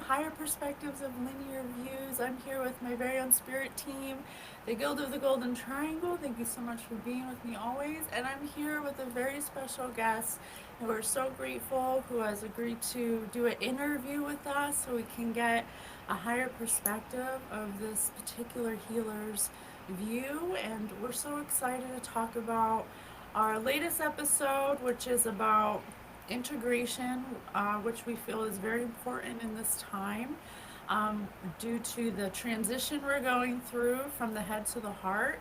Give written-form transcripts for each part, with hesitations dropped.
higher perspectives of linear views. I'm here with my very own spirit team, the Guild of the Golden Triangle. Thank you so much for being with me always. And I'm here with a very special guest, and we're so grateful, who has agreed to do an interview with us so we can get a higher perspective of this particular healer's view. And we're so excited to talk about our latest episode, which is about integration, which we feel is very important in this time, due to the transition we're going through from the head to the heart.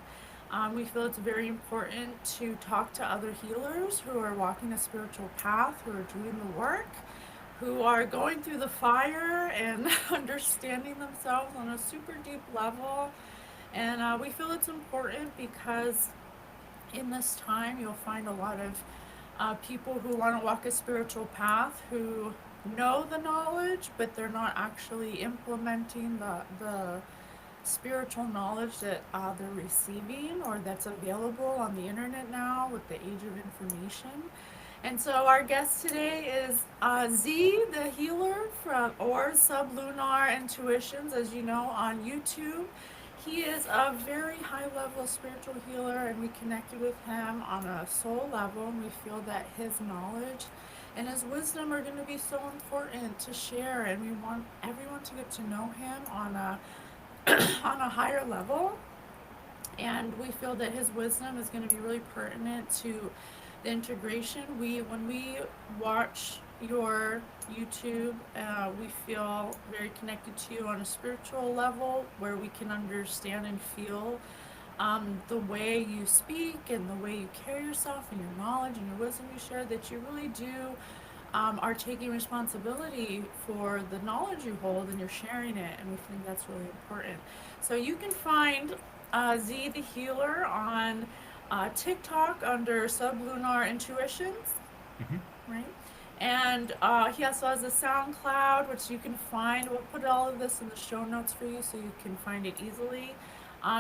We feel it's very important to talk to other healers who are walking a spiritual path, who are doing the work, who are going through the fire and understanding themselves on a super deep level. And we feel it's important because in this time you'll find a lot of people who want to walk a spiritual path who know the knowledge, but they're not actually implementing the spiritual knowledge that they're receiving or that's available on the internet now with the age of information. And so our guest today is Z, the healer or Sublunarintutions, as you know, on YouTube. He is a very high level spiritual healer, and we connected with him on a soul level, and we feel that his knowledge and his wisdom are going to be so important to share, and we want everyone to get to know him on a on a higher level. And we feel that his wisdom is going to be really pertinent to the integration. When we watch your YouTube, we feel very connected to you on a spiritual level, where we can understand and feel the way you speak and the way you carry yourself and your knowledge and your wisdom you share, that you really do are taking responsibility for the knowledge you hold, and you're sharing it, and we think that's really important. So you can find Z the Healer on TikTok under Sublunarintutions, Hmm. right? And he also has a SoundCloud, which you can find. We'll put all of this in the show notes for you so you can find it easily.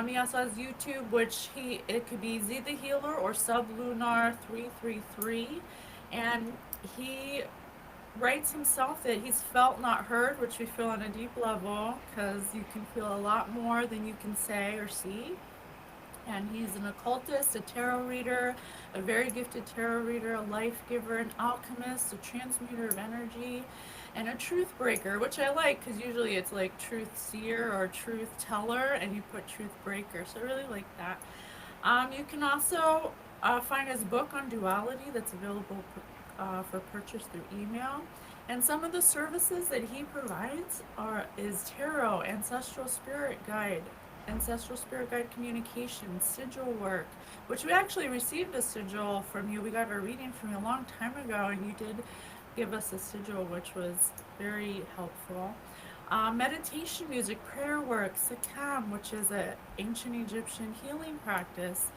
He also has YouTube, which it could be Z the Healer or Sublunar333, and he writes himself that he's felt not heard, which we feel on a deep level, because you can feel a lot more than you can say or see. And he's an occultist, a tarot reader, a very gifted tarot reader, a life giver, an alchemist, a transmuter of energy, and a truth breaker, which I like because usually it's like truth seer or truth teller, and you put truth breaker. So I really like that. You can also find his book on duality that's available for purchase through email. And some of the services that he provides is tarot, ancestral spirit guide communication, sigil work, which we actually received a sigil from you. We got a reading from you a long time ago, and you did give us a sigil, which was very helpful. Meditation music, prayer work, Sakam, which is an ancient Egyptian healing practice,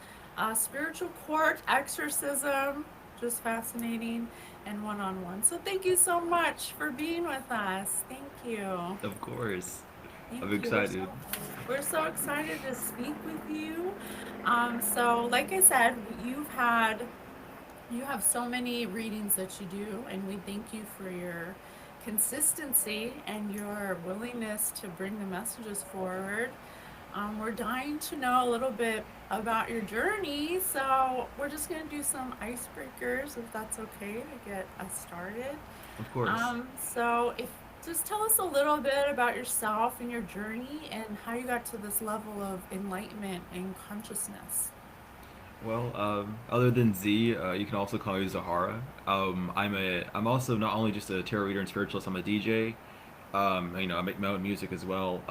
spiritual court, exorcism, just fascinating, and one-on-one. So thank you so much for being with us. Thank you. Of course. Thank I'm you. excited. We're so excited to speak with you. So like I said, you have so many readings that you do, and we thank you for your consistency and your willingness to bring the messages forward. We're dying to know a little bit about your journey, so we're just going to do some icebreakers, if that's okay, to get us started. Of course. So if just tell us a little bit about yourself and your journey and how you got to this level of enlightenment and consciousness. Well, other than Z, you can also call me Zahara. I'm also not only just a tarot reader and spiritualist. I'm a DJ. I make my own music as well.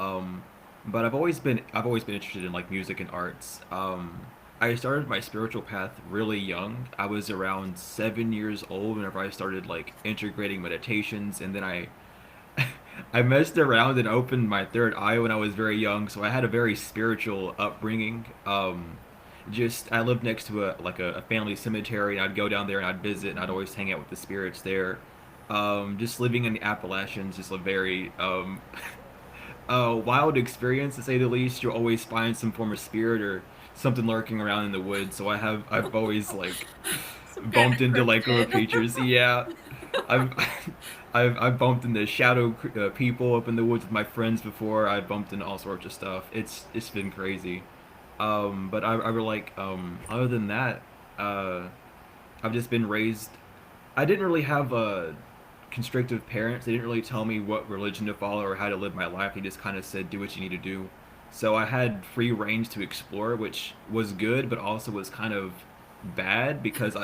But I've always been interested in like music and arts. I started my spiritual path really young. I was around 7 years old whenever I started like integrating meditations, and then I messed around and opened my third eye when I was very young, so I had a very spiritual upbringing. Just I lived next to a family cemetery, and I'd go down there and I'd visit, and I'd always hang out with the spirits there. Just living in the Appalachians, just a very wild experience to say the least. You'll always find some form of spirit or something lurking around in the woods. So I've always like Some kind bumped of into like little cryptid. creatures. Yeah. I've I've bumped into shadow people up in the woods with my friends before. I've bumped into all sorts of stuff. It's been crazy. But I were like other than that, uh, I've just been raised. I didn't really have constrictive parents. They didn't really tell me what religion to follow or how to live my life. They just kind of said, do what you need to do. So I had free range to explore, which was good, but also was kind of bad because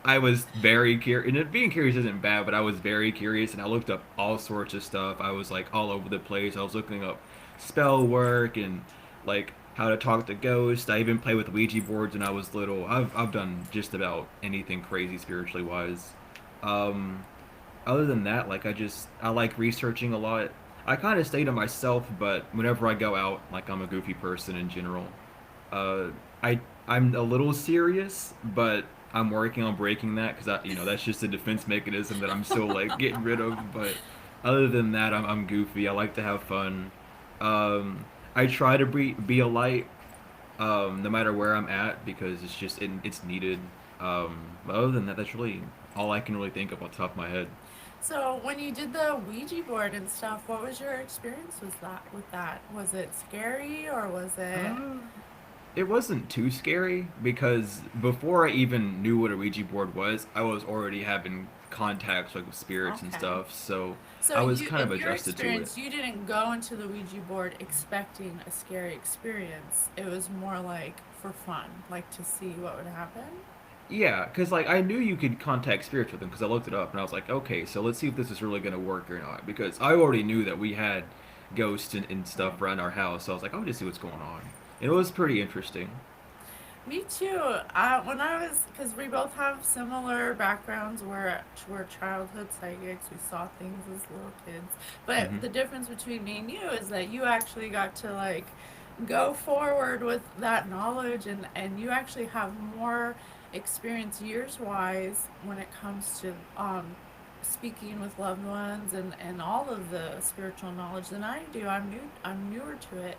I was very curious. And being curious isn't bad, but I was very curious and I looked up all sorts of stuff. I was like all over the place. I was looking up spell work and like how to talk to ghosts. I even played with Ouija boards when I was little. I've done just about anything crazy spiritually wise. Um, Other than that, like I like researching a lot. I kind of stay to myself, but whenever I go out, like I'm a goofy person in general. Uh, I'm a little serious, but I'm working on breaking that because that's just a defense mechanism that I'm still like getting rid of. But other than that, I'm goofy. I like to have fun. I try to be a light, no matter where I'm at because it's needed. But other than that, that's really all I can really think of on top of my head. So when you did the Ouija board and stuff, what was your experience with that? Was it scary or was it Uh, it wasn't too scary because before I even knew what a Ouija board was, I was already having contacts like with spirits and okay? stuff, so So I was you, kind of in your adjusted to it. experience, you didn't go into the Ouija board expecting a scary experience. It was more like for fun, like to see what would happen. Yeah, because like I knew you could contact spirits with them because I looked it up and I was like, okay, so let's see if this is really gonna work or not. Because I already knew that we had ghosts and stuff Right. around our house, so I was like, I'll just see what's going on. And it was pretty interesting. Me too. When I was, because we both have similar backgrounds. We're childhood psychics. We saw things as little kids. But Hmm. the difference between me and you is that you actually got to like go forward with that knowledge, and you actually have more experience years wise when it comes to speaking with loved ones and all of the spiritual knowledge than I do. I'm newer to it.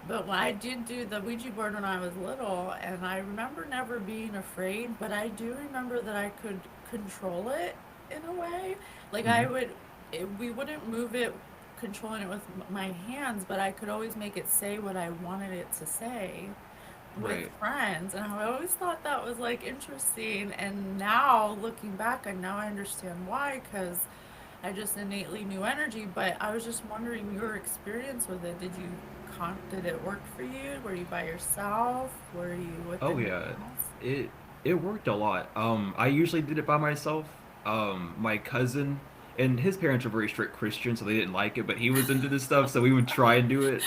But when I did do the Ouija board when I was little, and I remember never being afraid, but I do remember that I could control it in a way. Like Hmm. we wouldn't move it, controlling it with my hands, but I could always make it say what I wanted it to say with Right. friends. And I always thought that was like interesting. And now looking back, I understand why, because I just innately knew energy, but I was just wondering your experience with it. Did it work for you? Were you by yourself? Were you with Oh anyone yeah, else? it it worked a lot. I usually did it by myself. My cousin and his parents were very strict Christians, so they didn't like it, but he was into this stuff, so we would try and do it.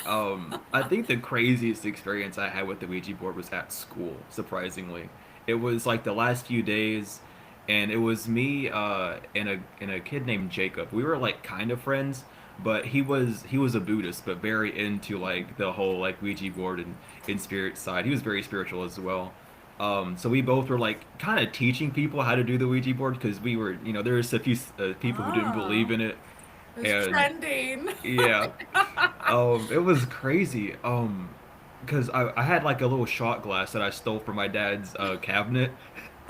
I think the craziest experience I had with the Ouija board was at school, surprisingly. It was like the last few days, and it was me, and a kid named Jacob. We were like kind of friends, but he was a Buddhist, but very into like the whole like Ouija board and in spirit side. He was very spiritual as well. So we both were like kind of teaching people how to do the Ouija board because we were, there was a few people who didn't believe Oh, in it, it was and trending. yeah, it was crazy. Because I had like a little shot glass that I stole from my dad's cabinet,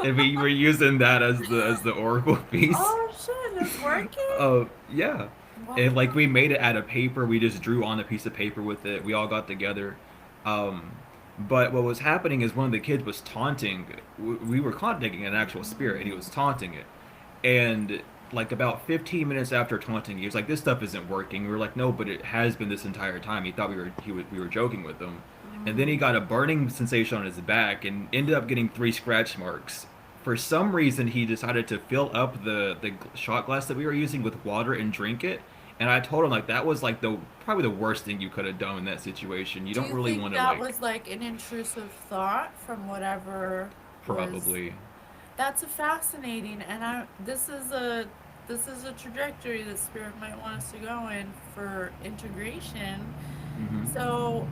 and we were using that as the oracle piece. Oh shit, it's working? Yeah. And like Wow. we made it out of paper. We just drew on a piece of paper with it. We all got together. Um, but what was happening is one of the kids was taunting. We were contacting an actual spirit, and he was taunting it. And like about 15 minutes after taunting, he was like, "This stuff isn't working." We were like, "No, but it has been this entire time." He thought we were joking with him. And then he got a burning sensation on his back and ended up getting 3 scratch marks. For some reason, he decided to fill up the shot glass that we were using with water and drink it. And I told him like that was like the probably the worst thing you could have done in that situation. You Do don't you really think want to that like was like an intrusive thought from whatever was? probably. That's a fascinating, and this is a trajectory that spirit might want us to go in for integration. Hmm. So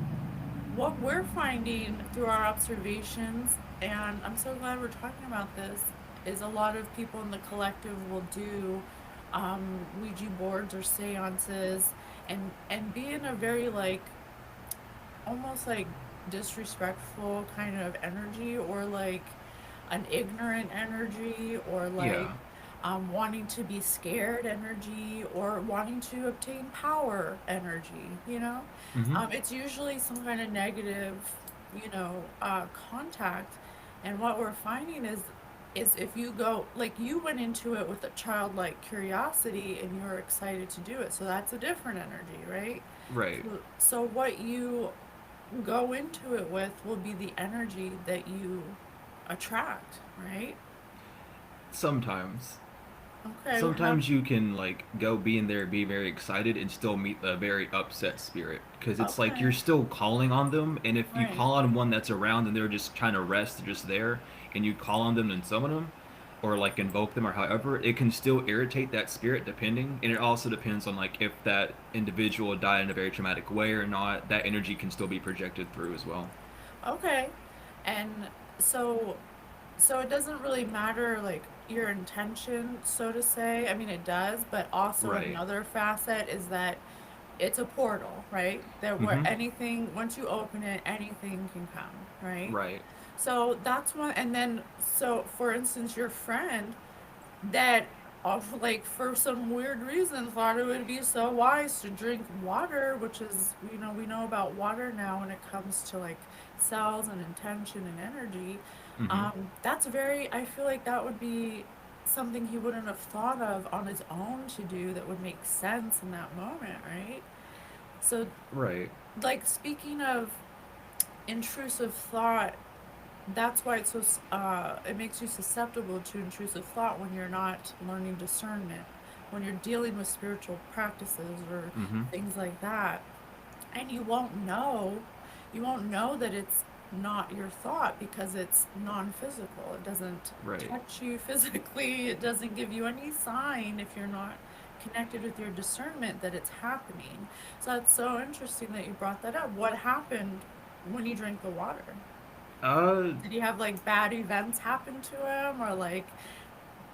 what we're finding through our observations, and I'm so glad we're talking about this, is a lot of people in the collective will do Ouija boards or seances, and be in a very like almost like disrespectful kind of energy, or like an ignorant energy, or like Yeah. wanting to be scared energy, or wanting to obtain power energy, you know? Mm-hmm. It's usually some kind of negative, contact. And what we're finding is if you go, like you went into it with a childlike curiosity and you're excited to do it, so that's a different energy, right? Right. So what you go into it with will be the energy that you attract, right? Sometimes. Okay, how? Sometimes you can like go be in there, be very excited, and still meet a very upset spirit because it's like Okay, you're still calling on them, and if you right. call on one that's around and they're just trying to rest, they're just there, and you call on them and summon them, or like invoke them or however, it can still irritate that spirit depending, and it also depends on like if that individual died in a very traumatic way or not. That energy can still be projected through as well. Okay. And so so it doesn't really matter like your intention, so to say. I mean, it does, but also Right. another facet is that it's a portal, right? That where Mm-hmm. anything, once you open it, anything can come, right? Right. So that's one. And then, so for instance, your friend that, like, for some weird reason thought it would be so wise to drink water, which is, we know about water now when it comes to like cells and intention and energy. Mm-hmm. That's very, I feel like that would be something he wouldn't have thought of on his own to do that would make sense in that moment, right? So, Right. like, speaking of intrusive thought, that's why it's so it makes you susceptible to intrusive thought when you're not learning discernment, when you're dealing with spiritual practices or Mm-hmm. things like that. And you won't know that it's not your thought because it's non-physical. It doesn't Right. touch you physically. It doesn't give you any sign if you're not connected with your discernment that it's happening. So that's so interesting that you brought that up. What happened when you drank the water? Uh, Did he have like bad events happen to him, or like,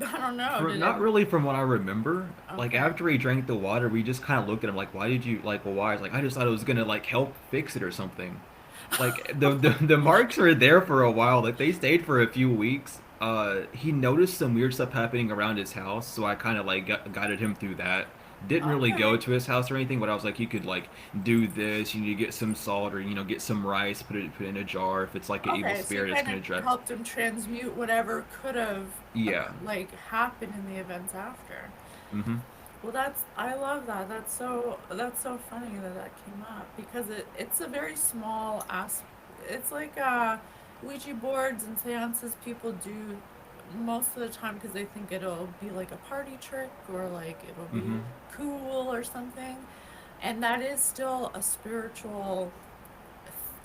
I don't know, For did it? not really from what I remember. Like Okay. after he drank the water, we just kind of looked at him like, "Why did you like? Well, why?" It's like I just thought it was gonna like help fix it or something. Like the marks were there for a while. Like they stayed for a few weeks. He noticed some weird stuff happening around his house, so I kind of like guided him through that. Didn't really go Okay. to his house or anything, but I was like, you could like do this. You need to get some salt or get some rice, put it in a jar. If it's like an evil Okay, so you spirit, it's kind gonna of drive. helped him transmute whatever could have Yeah. like happened in the events after. Mm-hmm. Well, I love that. That's so funny that that came up because it's a very small it's like Ouija boards and seances people do most of the time because they think it'll be like a party trick or like it'll be Mm-hmm. cool or something. And that is still a spiritual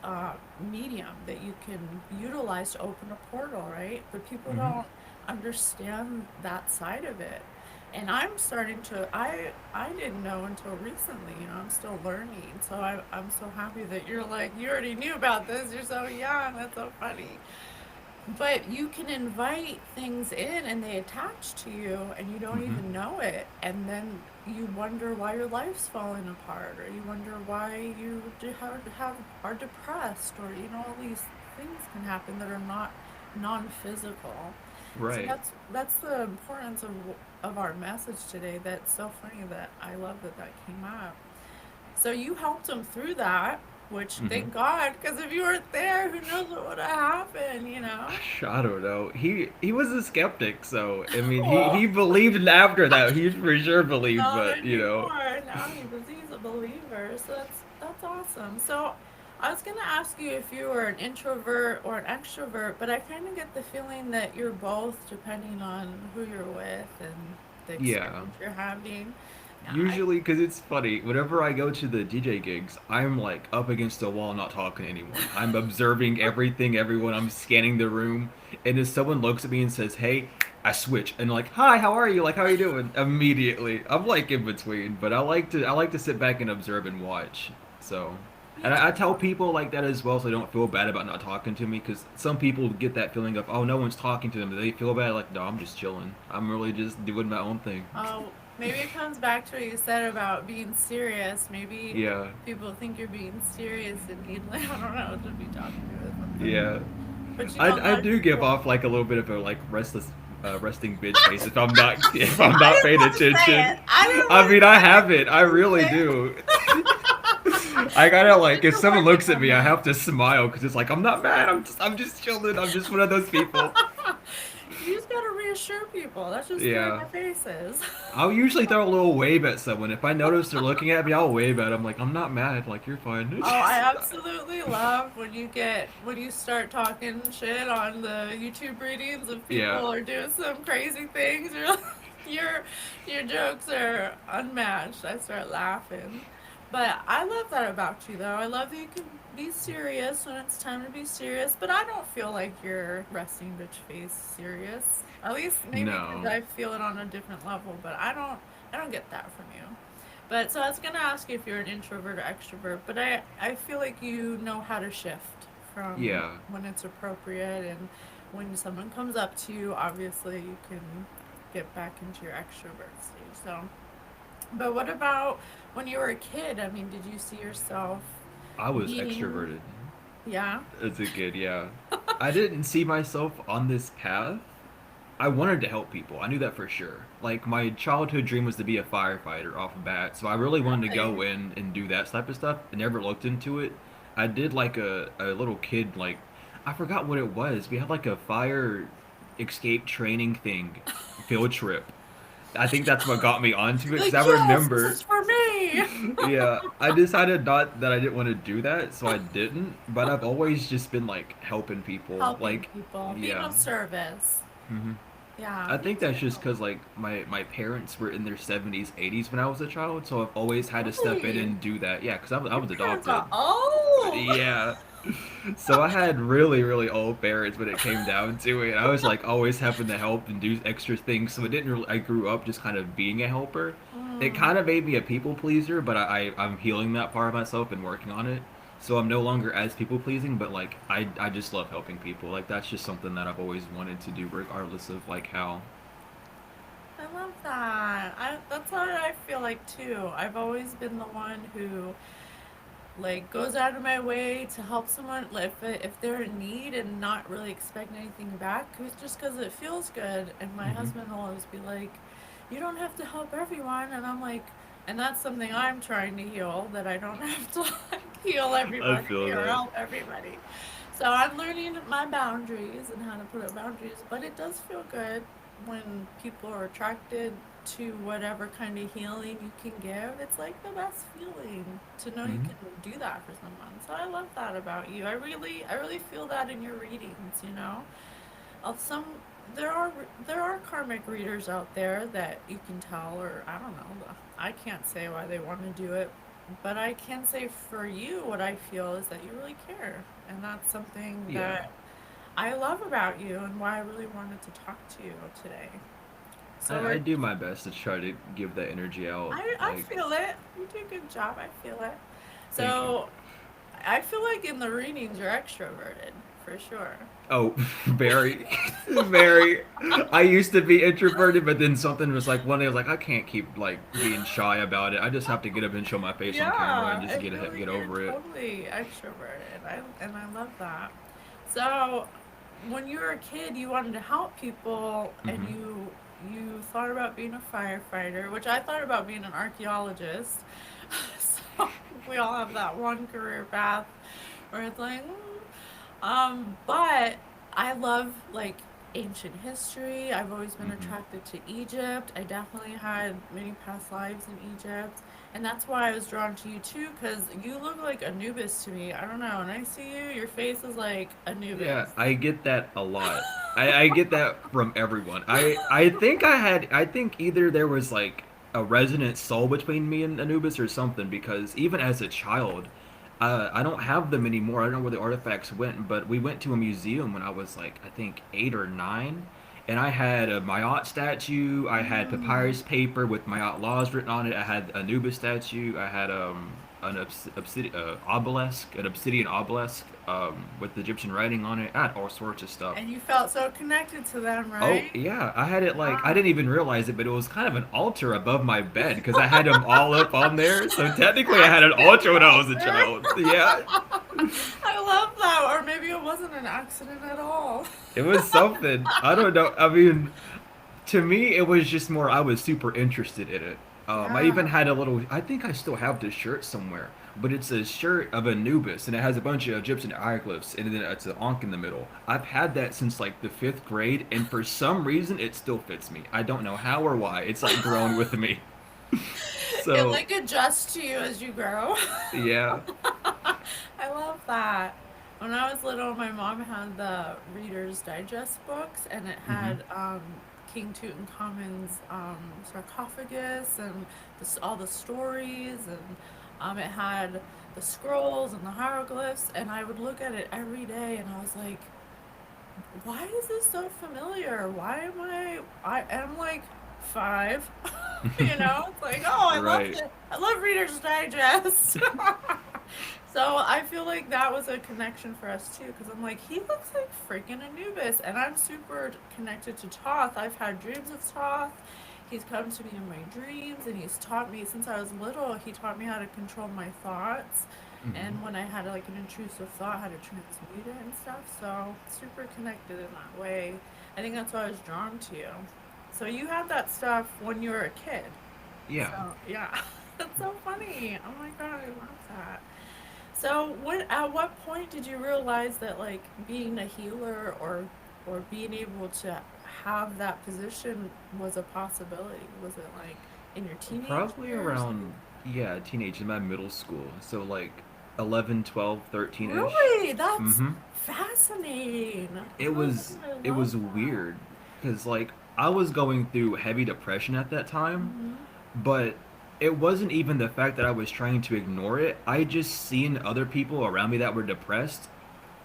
uh, medium that you can utilize to open a portal, right? But people Mm-hmm. don't understand that side of it. And I'm starting to, I didn't know until recently, I'm still learning. So I'm so happy that you're like, you already knew about this. You're so young. That's so funny. But you can invite things in and they attach to you and you don't Mm-hmm. even know it. And then you wonder why your life's falling apart, or you wonder why you are depressed, or all these things can happen that are not non-physical. So Right. that's the importance of our message today. That's so funny that I love that that came up. So you helped him through that, which Mm-hmm. thank God, because if you weren't there, who knows what would have happened? I don't know. He was a skeptic, so I mean he Oh, believed after that. He for sure believed, not but anymore. Now he's a believer. So that's awesome. So I was gonna ask you if you were an introvert or an extrovert, but I kind of get the feeling that you're both, depending on who you're with and the yeah. experience you're having. Yeah, Usually, because it's funny, whenever I go to the DJ gigs, I'm like up against the wall, not talking to anyone. I'm observing everything, everyone. I'm scanning the room, and if someone looks at me and says, "Hey," I switch and like, "Hi, how are you? Like, how are you doing?" Immediately, I'm like in between, but I like to sit back and observe and watch. So, me and I tell too. people like that as well, so they don't feel bad about not talking to me. Because some people get that feeling of, "Oh, no one's talking to them." Do they feel bad? Like, no, I'm just chilling. I'm really just doing my own thing. Oh, maybe it comes back to what you said about being serious. Maybe Yeah. people think you're being serious and need, like, I don't know, to be talking to or something. Yeah, But I that's do give cool. off like a little bit of a like restless resting bitch face if I'm I not didn't paying want to say attention. it. I didn't I want mean, to I say it. have it. I really do. I gotta I'm like if still someone working looks at on me, I that. have to smile because it's like I'm not mad. I'm just chilling. I'm just one of those people. You just gotta reassure people. That's just the way Yeah. my face is. I'll usually throw a little wave at someone. If I notice they're looking at me, I'll wave at them like I'm not mad. Like you're fine. Oh, I absolutely love when you start talking shit on the YouTube readings and Yeah. people are doing some crazy things. You're like, your your jokes are unmatched. I start laughing. But I love that about you though. I love that you can be serious when it's time to be serious, but I don't feel like you're resting bitch face serious. At least maybe because No. I feel it on a different level, but I don't get that from you. But so I was gonna ask you if you're an introvert or extrovert, but I feel like you know how to shift from Yeah. when it's appropriate and when someone comes up to you, obviously you can get back into your extrovert stage. So, but what about when you were a kid? I mean, did you see yourself I was being, extroverted yeah? as a kid. Yeah. I didn't see myself on this path. I wanted to help people. I knew that for sure. Like my childhood dream was to be a firefighter off the bat, so I really wanted to Really? go in and do that type of stuff. I never looked into it. I did like a little kid like I forgot what it was. We had like a fire escape training thing, field trip. I think that's what got me onto it because Like, I yes, this remember is for me. yeah, I decided not that I didn't want to do that, so I didn't. But I've always just been like helping people. Helping Like, people, being yeah. of service. hmm Yeah, I me think that's just too. because like my parents were in their 70s, 80s when I was a child, so I've always had to step in Really? and do that. Yeah, because I Your was parents are adopted. old. Yeah. So I had really, really old parents when it came down to it. I was like always having to help and do extra things, so it didn't really, I grew up just kind of being a helper. It Mm, kind of made me a people pleaser, but I'm healing that part of myself and working on it. So I'm no longer as people pleasing, but like I just love helping people. Like that's just something that I've always wanted to do regardless of like how. I love that. That's what I feel like too. I've always been the one who like goes out of my way to help someone like if they're in need and not really expect anything back, just because it feels good. And my hmm husband will always be like, "You don't have to help everyone," and I'm like, and that's something I'm trying to heal, that I don't have to like heal I everybody feel or that. help everybody. So I'm learning my boundaries and how to put up boundaries, but it does feel good when people are attracted to whatever kind of healing you can give. It's like the best feeling to know you hmm can do that for someone. So I love that about you. I really feel that in your readings, you know. Some there are karmic readers out there that you can tell, or I don't know. I can't say why they want to do it, but I can say for you what I feel is that you really care, and that's something Yeah. that I love about you and why I really wanted to talk to you today. So I we're do my best to try to give that energy out. I Like, feel it. You do a good job. I feel it. thank you. So I feel like in the readings you're extroverted for sure. Oh, very, very. I used to be introverted, but then something was like one day I was like, I can't keep like being shy about it. I just have to get up and show my face on camera and Yeah, just I feel like get you're over it. totally extroverted. And I love that. So when you were a kid, you wanted to help people, and hmm you thought about being a firefighter, which I thought about being an archaeologist. So we all have that one career path where it's like, but I love like ancient history. I've always been hmm attracted to Egypt. I definitely had many past lives in Egypt. And that's why I was drawn to you too, because you look like Anubis to me. I don't know. When I see you, your face is like Yeah, Anubis. I get that a lot. I get that from everyone. I think either there was like a resonant soul between me and Anubis or something because even as a child, I don't have them anymore. I don't know where the artifacts went, but we went to a museum when I was like I think 8 or 9, and I had a Maat statue. I had Mm. papyrus paper with Maat laws written on it. I had Anubis statue. I had an obsidian obelisk with Egyptian writing on it. I had all sorts of stuff. And you felt so connected to them, Oh right? yeah, I had it like I Yeah. didn't even realize it, but it was kind of an altar above my bed because I had them all up on there. So technically, I had an altar when I was a Agriculture. child. Yeah, I love that. Or maybe it was wasn't an accident at all. It was something. I don't know. I mean, to me, it was just more. I was super interested in it. I even Yeah. had a little. I think I still have this shirt somewhere, but it's a shirt of Anubis, and it has a bunch of Egyptian hieroglyphs, and then it's an ankh in the middle. I've had that since like the fifth grade, and for some reason, it still fits me. I don't know how or why. It's like grown with me. It So like adjusts to you as you grow. yeah. I love that. When I was little, my mom had the Reader's Digest books, and it Hmm. had King Tutankhamun's sarcophagus and all the stories, and it had the scrolls and the hieroglyphs. And I would look at it every day, and I was like, "Why is this so familiar? Why am I am like 5." It's like, oh, I love Right. it. I love Reader's Digest. So I feel like that was a connection for us too, because I'm like, he looks like freaking Anubis, and I'm super connected to Toth. I've had dreams of Toth. He's come to me in my dreams, and he's taught me since I was little. He taught me how to control my thoughts, Hmm. and when I had like an intrusive thought, how to transmute it and stuff. So super connected in that way. I think that's why I was drawn to you. So you had that stuff when you were a kid. Yeah. So yeah, that's so funny. Oh my god, I love that. So, at what point did you realize that like being a healer or being able to have that position was a possibility? Was it like in your teenage Probably years? around, yeah, teenage in my middle school. So like 11, 12, 13-ish. Really? That's Mm-hmm. fascinating. It Oh my was god, I it love was that. weird because like I was going through heavy depression at that time, Mhm. but it wasn't even the fact that I was trying to ignore it. I just seen other people around me that were depressed,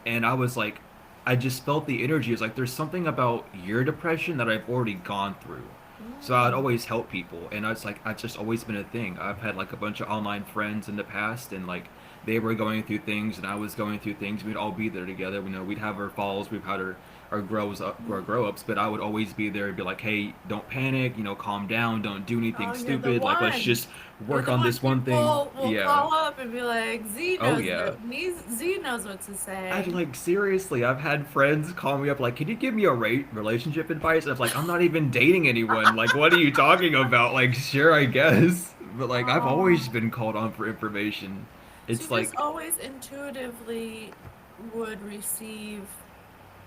and I was like, I just felt the energy. It's like there's something about your depression that I've already gone through. So I'd Mm. always help people, and I was like, I've just always been a thing. I've had like a bunch of online friends in the past, and like they were going through things, and I was going through things. We'd all be there together. We'd have our falls, we've had our grow ups, but I would always be there and be like, hey, don't panic, calm down, don't do anything Oh, you're the stupid. Like let's one. just You're work the on one this one thing. people will Yeah. call up and be like, Z Oh knows yeah. Z knows what to I'd say. like seriously, I've had friends call me up like, "Can you give me a relationship advice?" And I'm like, "I'm not even dating anyone. Like, what are you talking about?" Like, sure, I guess, but like, I've always Oh. been called on for information. So It's you just like, always intuitively would receive,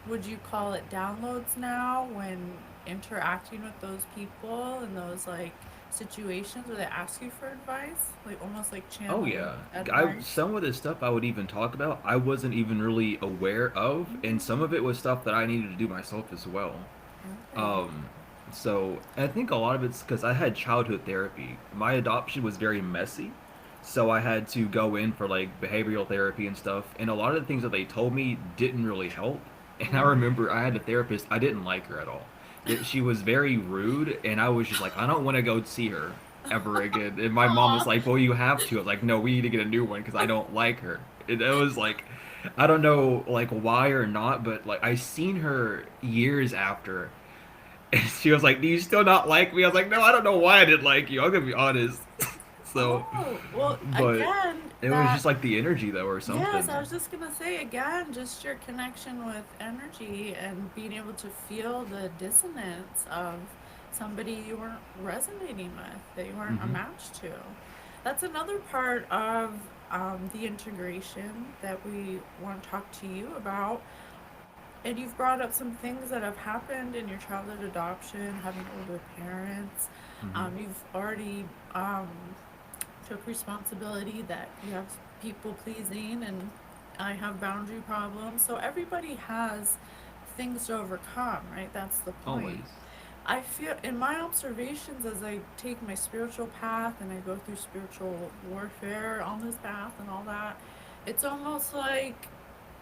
would you call it downloads now when interacting with those people in those like situations where they ask you for advice? Like almost like oh channeling yeah, I advice? some of the stuff I would even talk about, I wasn't even really aware of, and some of it was stuff that I needed to do myself as well. Really? Um, so I think a lot of it's because I had childhood therapy. My adoption was very messy, so I had to go in for like behavioral therapy and stuff. And a lot of the things that they told me didn't really help. And I Mm. remember I had a therapist. I didn't like her at all. She was very rude, and I was just like, I don't want to go see her ever again. And my mom was Aw. like, well, you have to. I was like, no, we need to get a new one because I don't like her. And it was like, I don't know like why or not, but like I seen her years after, and she was like, "Do you still not like me?" I was like, "No, I don't know why I didn't like you. I'm gonna be honest." So, Oh, well, but again, it was that just like the energy though, or yes, I something. was just gonna say again, just your connection with energy and being able to feel the dissonance of somebody you weren't resonating with, that you weren't a Hmm. match to. That's another part of the integration that we want to talk to you about. And you've brought up some things that have happened in your childhood adoption, having older parents. Hmm. You've already took responsibility that you have people pleasing and I have boundary problems. So everybody has things to overcome, right? That's the point. Always. I feel in my observations as I take my spiritual path and I go through spiritual warfare on this path and all that, it's almost like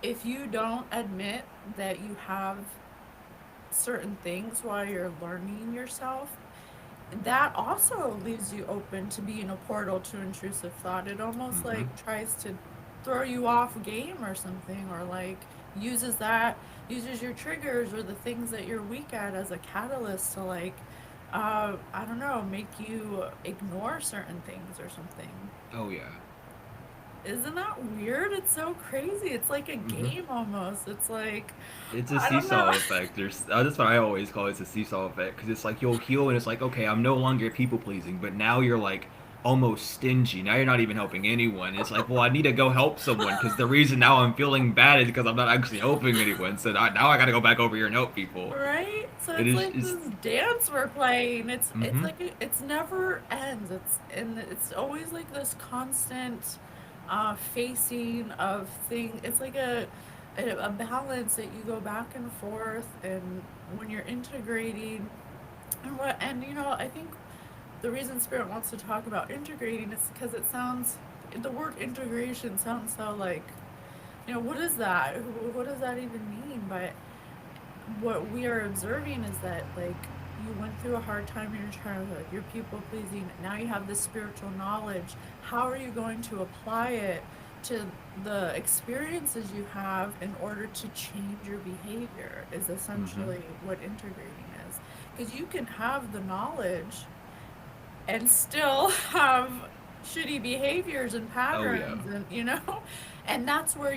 if you don't admit that you have certain things while you're learning yourself, that also leaves you open to being a portal to intrusive thought. It almost Hmm. like tries to throw you off game or something, or like uses your triggers or the things that you're weak at as a catalyst to like I don't know, make you ignore certain things or something. Oh yeah. Isn't that weird? It's so crazy. It's like a Mm-hmm. game almost. It's like, It's a I don't know. seesaw effect. There's that's what I always call it. It's a seesaw effect because it's like you'll heal and it's like okay, I'm no longer people pleasing, but now you're like almost stingy. Now you're not even helping anyone. It's like well, I need to go help someone because the reason now I'm feeling bad is because I'm not actually helping anyone. So now I got to go back over here and help people. Right? So It it's is like is. this dance we're playing. It's Mm-hmm. like it's never ends. It's always like this constant facing of thing. It's like a balance that you go back and forth, and when you're integrating and you know, I think the reason Spirit wants to talk about integrating is because it sounds, the word integration sounds so like, you know, what is that? What does that even mean? But what we are observing is that, like, you went through a hard time in your childhood, you're people pleasing, now you have this spiritual knowledge. How are you going to apply it to the experiences you have in order to change your behavior? Is Mm-hmm. essentially what integrating is. Because you can have the knowledge and still have shitty behaviors and Oh yeah. patterns, and you know, and that's where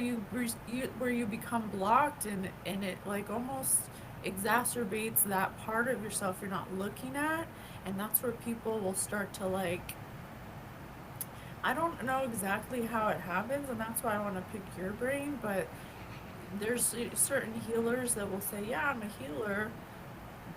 where you become blocked, and it like almost exacerbates that part of yourself you're not looking at, and that's where people will start to like, I don't know exactly how it happens, and that's why I want to pick your brain, but there's certain healers that will say, yeah, I'm a healer,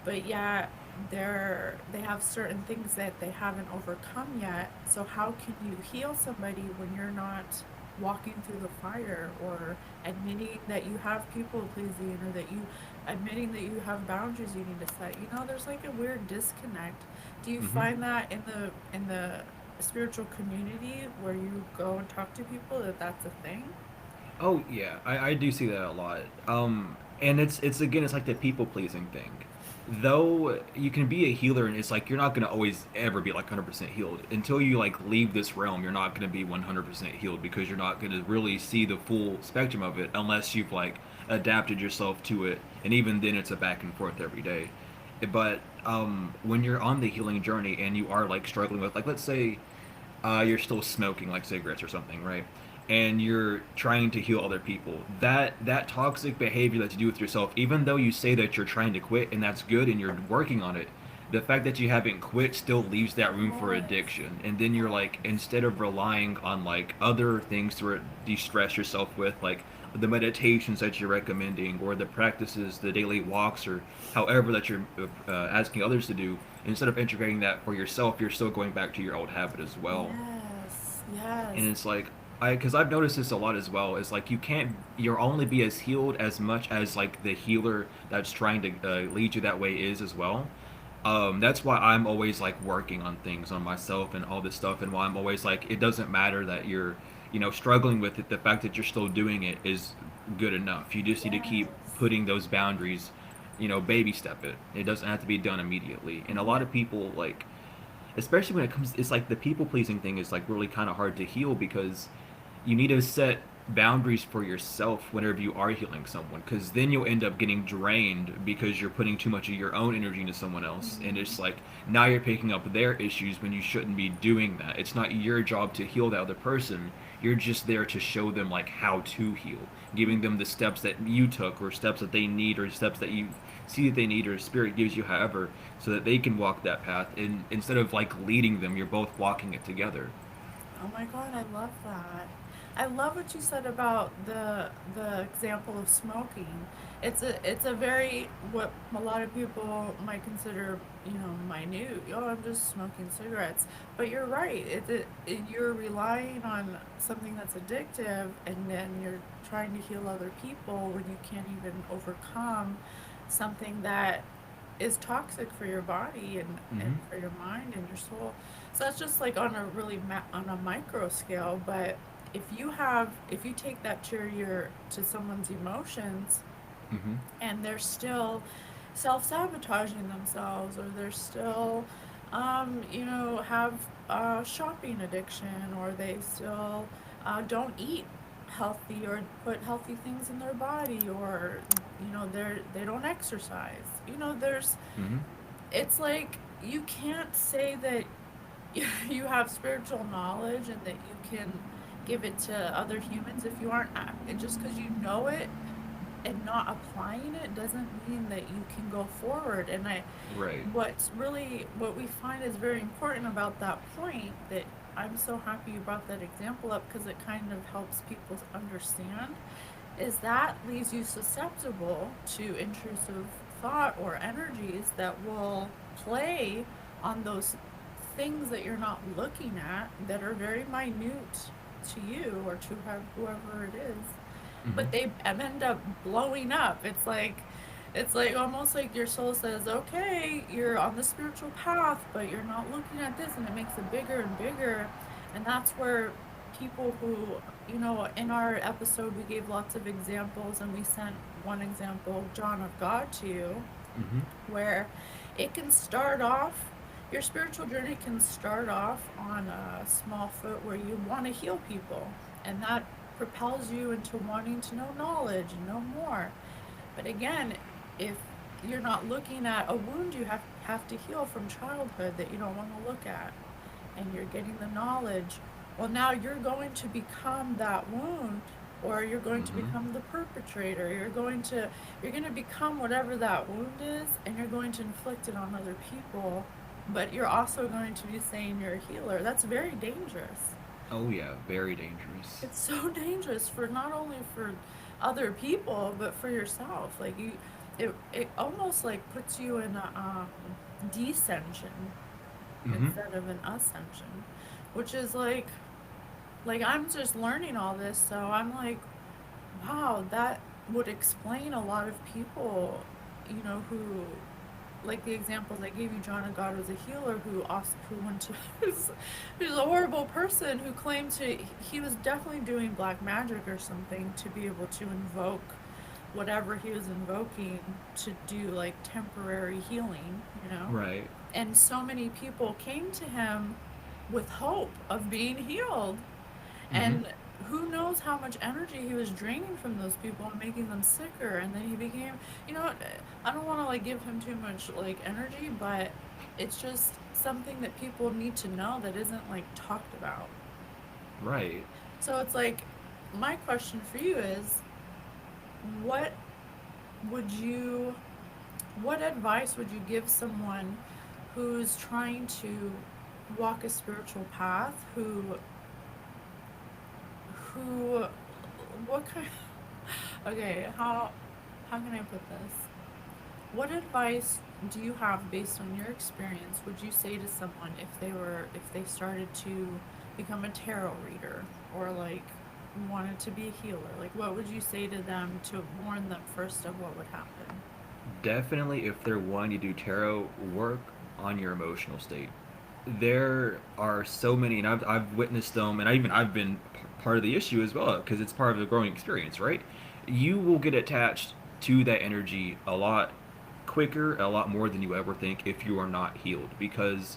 but yeah, they have certain things that they haven't overcome yet. So how can you heal somebody when you're not walking through the fire, or admitting that you have people pleasing, or that you admitting that you have boundaries you need to set? You know, there's like a weird disconnect. Do you Mm-hmm. find that in the spiritual community where you go and talk to people, that that's a thing? Oh yeah, I do see that a lot. And it's again, it's like the people pleasing thing. Though you can be a healer, and it's like you're not gonna always ever be like 100% healed until you like leave this realm. You're not gonna be 100% healed because you're not gonna really see the full spectrum of it unless you've like adapted yourself to it. And even then, it's a back and forth every day. But when you're on the healing journey and you are like struggling with like let's say you're still smoking like cigarettes or something, right? And you're trying to heal other people. That toxic behavior that you do with yourself, even though you say that you're trying to quit and that's good and you're working on it, the fact that you haven't quit still leaves that room for Yes. addiction. And then you're like, instead of relying on like other things to de-stress yourself with, like the meditations that you're recommending or the practices, the daily walks, or however that you're asking others to do, instead of integrating that for yourself, you're still going back to your old habit as well. Yes. And Yes. it's like because I've noticed this a lot as well. It's like you'll only be as healed as much as like the healer that's trying to lead you that way is as well. That's why I'm always like working on things on myself and all this stuff, and why I'm always like it doesn't matter that you're struggling with it. The fact that you're still doing it is good enough. You just need to keep Yes. putting those boundaries, baby step it. It doesn't have to be done immediately. And a lot Yeah. of people like especially when it comes it's like the people pleasing thing is like really kind of hard to heal because you need to set boundaries for yourself whenever you are healing someone because then you'll end up getting drained because you're putting too much of your own energy into someone else and it's Mhm. like now you're picking up their issues when you shouldn't be doing that. It's not your job to heal the other person. You're just there to show them like how to heal, giving them the steps that you took or steps that they need or steps that you see that they need or spirit gives you, however, so that they can walk that path. And instead of like leading them, you're both walking it together. Oh my God, I love that. I love what you said about the example of smoking. It's a very, what a lot of people might consider, you know, minute. Oh, I'm just smoking cigarettes. But you're right. You're relying on something that's addictive, and then you're trying to heal other people when you can't even overcome something that is toxic for your body, and Mm-hmm. for your mind and your soul. So that's just like on a really on a micro scale. But if you take that to to someone's emotions, Mm-hmm. and they're still self-sabotaging themselves, or they're still you know, have shopping addiction, or they still don't eat healthy or put healthy things in their body, or you know, they don't exercise, you know, there's, Mm-hmm. it's like you can't say that you have spiritual knowledge and that you can give it to other humans if you aren't just because you know it and not applying it doesn't mean that you can go forward. And Right. what we find is very important about that point, that I'm so happy you brought that example up because it kind of helps people understand, is that leaves you susceptible to intrusive thought or energies that will play on those things that you're not looking at, that are very minute to you or to whoever it is, Mm-hmm. but they end up blowing up. It's like almost like your soul says, okay, you're on the spiritual path, but you're not looking at this, and it makes it bigger and bigger. And that's where people who, in our episode, we gave lots of examples, and we sent one example, John of God, to you, Mm-hmm. where it can start off, your spiritual journey can start off on a small foot where you want to heal people, and that propels you into wanting to know knowledge and know more. But again, if you're not looking at a wound you have to heal from childhood that you don't want to look at, and you're getting the knowledge, well, now you're going to become that wound, or you're going to Mm-hmm. become the perpetrator. You're going to become whatever that wound is, and you're going to inflict it on other people, but you're also going to be saying you're a healer. That's very dangerous. Oh yeah, very dangerous. It's so dangerous, for not only for other people but for yourself. Like, it almost like puts you in a descension Mm-hmm. instead of an ascension, which is like I'm just learning all this, so I'm like, wow, that would explain a lot of people, who, like the examples I gave you. John of God was a healer who went to who's a horrible person who claimed he was definitely doing black magic or something to be able to invoke whatever he was invoking, to do like temporary healing. Right. And so many people came to him with hope of being healed, Mm-hmm. and who knows how much energy he was draining from those people and making them sicker. And then he became, I don't want to like give him too much like energy, but it's just something that people need to know that isn't like talked about. Right. So it's like, my question for you is, what would you what advice would you give someone who's trying to walk a spiritual path, who what kind okay, how can I put this? What advice do you have based on your experience would you say to someone if they started to become a tarot reader, or like wanted to be a healer? Like, what would you say to them to warn them first of what would happen? Definitely, if they're wanting to do tarot, work on your emotional state. There are so many, and I've witnessed them, and I've been part of the issue as well because it's part of the growing experience, right? You will get attached to that energy a lot quicker, a lot more than you ever think if you are not healed, because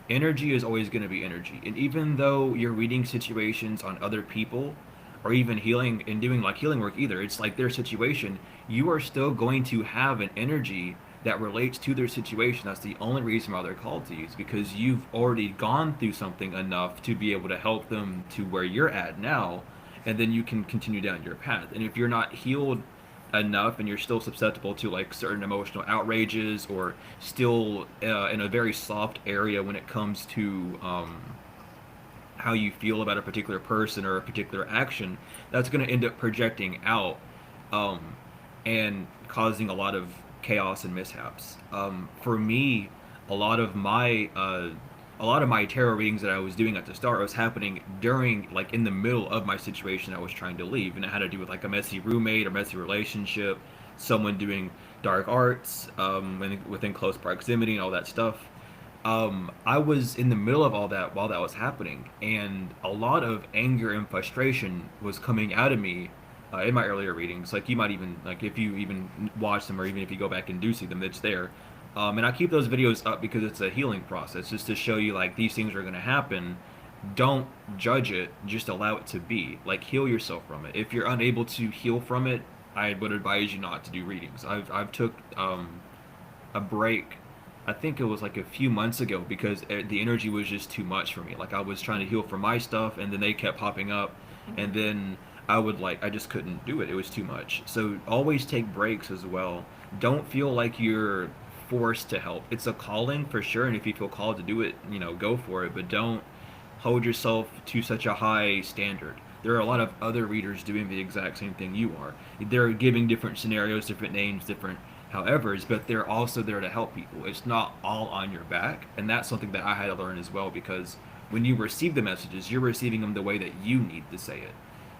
energy is always going to be energy. And even though you're reading situations on other people, or even healing and doing like healing work either, it's like their situation, you are still going to have an energy that relates to their situation. That's the only reason why they're called to you, is because you've already gone through something enough to be able to help them to where you're at now, and then you can continue down your path. And if you're not healed enough and you're still susceptible to like certain emotional outrages, or still in a very soft area when it comes to how you feel about a particular person or a particular action, that's going to end up projecting out, um, and causing a lot of chaos and mishaps. For me, a lot of my uh, a lot of my tarot readings that I was doing at the start was happening during, like, in the middle of my situation I was trying to leave, and it had to do with like a messy roommate or messy relationship, someone doing dark arts, within close proximity and all that stuff. I was in the middle of all that while that was happening, and a lot of anger and frustration was coming out of me in my earlier readings. Like, you might even, like, if you even watch them, or even if you go back and do see them, it's there. And I keep those videos up because it's a healing process, just to show you like these things are going to happen. Don't judge it, just allow it to be. Like, heal yourself from it. If you're unable to heal from it, I would advise you not to do readings. I've took a break. I think it was like a few months ago, because the energy was just too much for me. Like, I was trying to heal from my stuff, and then they kept popping up, and Mm-hmm. then I just couldn't do it. It was too much. So always take breaks as well. Don't feel like you're forced to help. It's a calling for sure, and if you feel called to do it, go for it. But don't hold yourself to such a high standard. There are a lot of other readers doing the exact same thing you are. They're giving different scenarios, different names, different howevers, but they're also there to help people. It's not all on your back, and that's something that I had to learn as well because when you receive the messages, you're receiving them the way that you need to say it,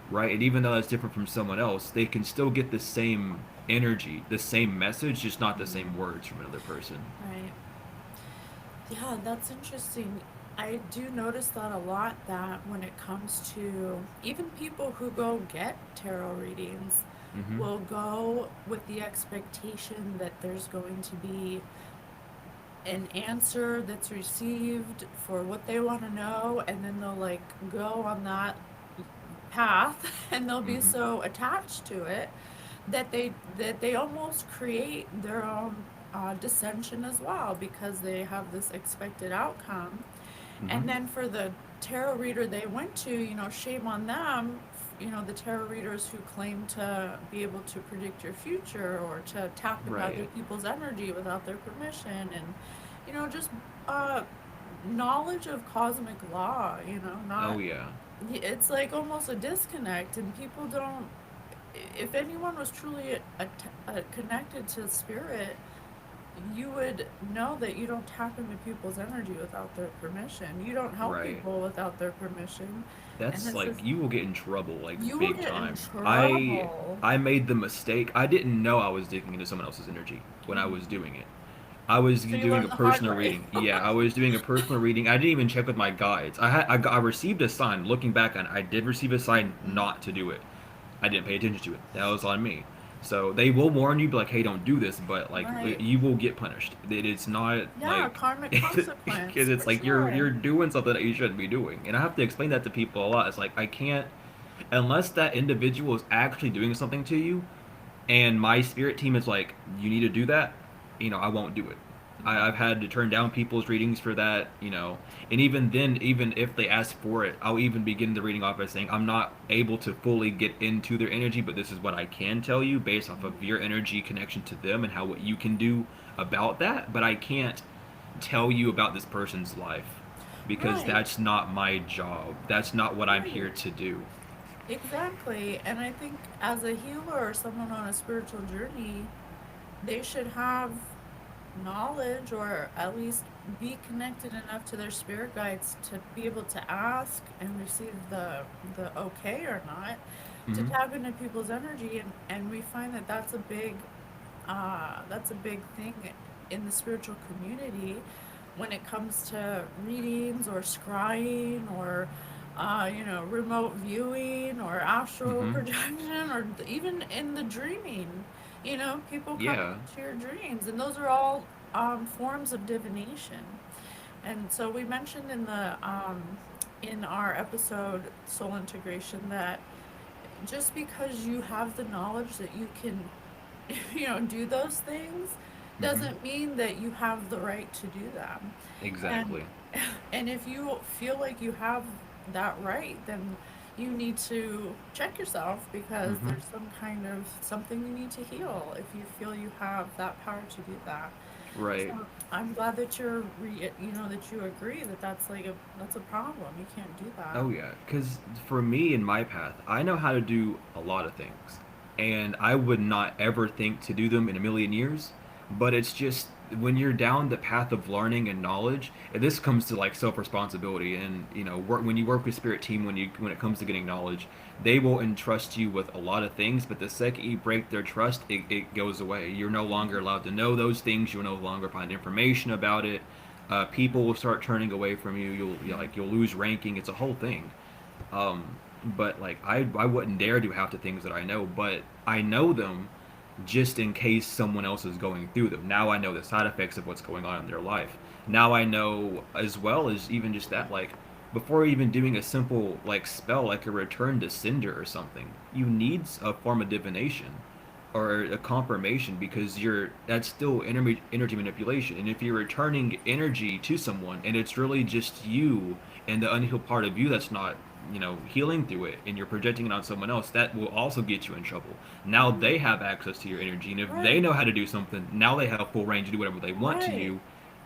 right? And even though that's different from someone else, they can still get the same energy, the same message, just not the same words from another person. Right. Yeah, that's interesting. I do notice that a lot, that when it comes to even people who go get tarot readings Mm-hmm. will go with the expectation that there's going to be an answer that's received for what they want to know, and then they'll like go on that path and they'll be Mm-hmm. so attached to it that they almost create their own dissension as well, because they have this expected outcome. Mm-hmm. And then for the tarot reader they went to, shame on them. The tarot readers who claim to be able to predict your future or to tap into other Right. people's energy without their permission, and just uh, knowledge of cosmic law. Oh Not yeah. It's like almost a disconnect, and people don't. If anyone was truly connected to spirit, you would know that you don't tap into people's energy without their permission. You don't help Right. people without their permission. And That's this like is, you will get in trouble like you will big get in time. I trouble. I made the mistake. I didn't know I was digging into someone else's energy when I was doing it. I was So you doing a learn the hard personal way. reading. Yeah, I was doing a personal reading. I didn't even check with my guides. I received a sign. Looking back on, I did receive a sign not to do it. I didn't pay attention to it. That was on me. So they will warn you, be like, "Hey, don't do this," but like Right. you will get punished. It's not Yeah, like karmic because consequence it's for like you're sure. doing something that you shouldn't be doing, and I have to explain that to people a lot. It's like I can't unless that individual is actually doing something to you and my spirit team is like, you need to do that, I won't do it. I've had to turn down people's readings for that, and even then, even if they ask for it, I'll even begin the reading off by saying, I'm not able to fully get into their energy, but this is what I can tell you based off of your energy connection to them and how what you can do about that, but I can't tell you about this person's life because Right. that's not my job. That's not what I'm here Right. to do. Exactly. And I think as a healer or someone on a spiritual journey, they should have knowledge, or at least be connected enough to their spirit guides to be able to ask and receive the okay or not to Mm-hmm. tap into people's energy. And we find that that's a big thing in the spiritual community when it comes to readings or scrying or remote viewing or astral Mm-hmm. projection, or even in the dreaming. People coming Yeah. into your dreams, and those are all forms of divination. And so we mentioned in our episode Soul Integration that just because you have the knowledge that you can do those things Mm-hmm. doesn't mean that you have the right to do them. And Exactly. and if you feel like you have that right, then you need to check yourself, because Mm-hmm. there's some kind of something you need to heal if you feel you have that power to do that. Right. So I'm glad that that you agree that that's a problem. You can't do that. Oh yeah, because for me in my path, I know how to do a lot of things, and I would not ever think to do them in a million years. But it's just when you're down the path of learning and knowledge, and this comes to like self responsibility, and when you work with spirit team, when it comes to getting knowledge, they will entrust you with a lot of things. But the second you break their trust, it goes away. You're no longer allowed to know those things. You'll no longer find information about it. People will start turning away from you. You'll lose ranking. It's a whole thing. But like I wouldn't dare do half the things that I know, but I know them just in case someone else is going through them. Now I know the side effects of what's going on in their life. Now I know as well as even just that, like before even doing a simple like spell like a return to cinder or something, you need a form of divination or a confirmation because that's still energy manipulation. And if you're returning energy to someone and it's really just you and the unhealed part of you that's not healing through it and you're projecting it on someone else, that will also get you in trouble. Now they have access to your energy, and if they Right, know how to do something, now they have full range to do whatever they want to right. you.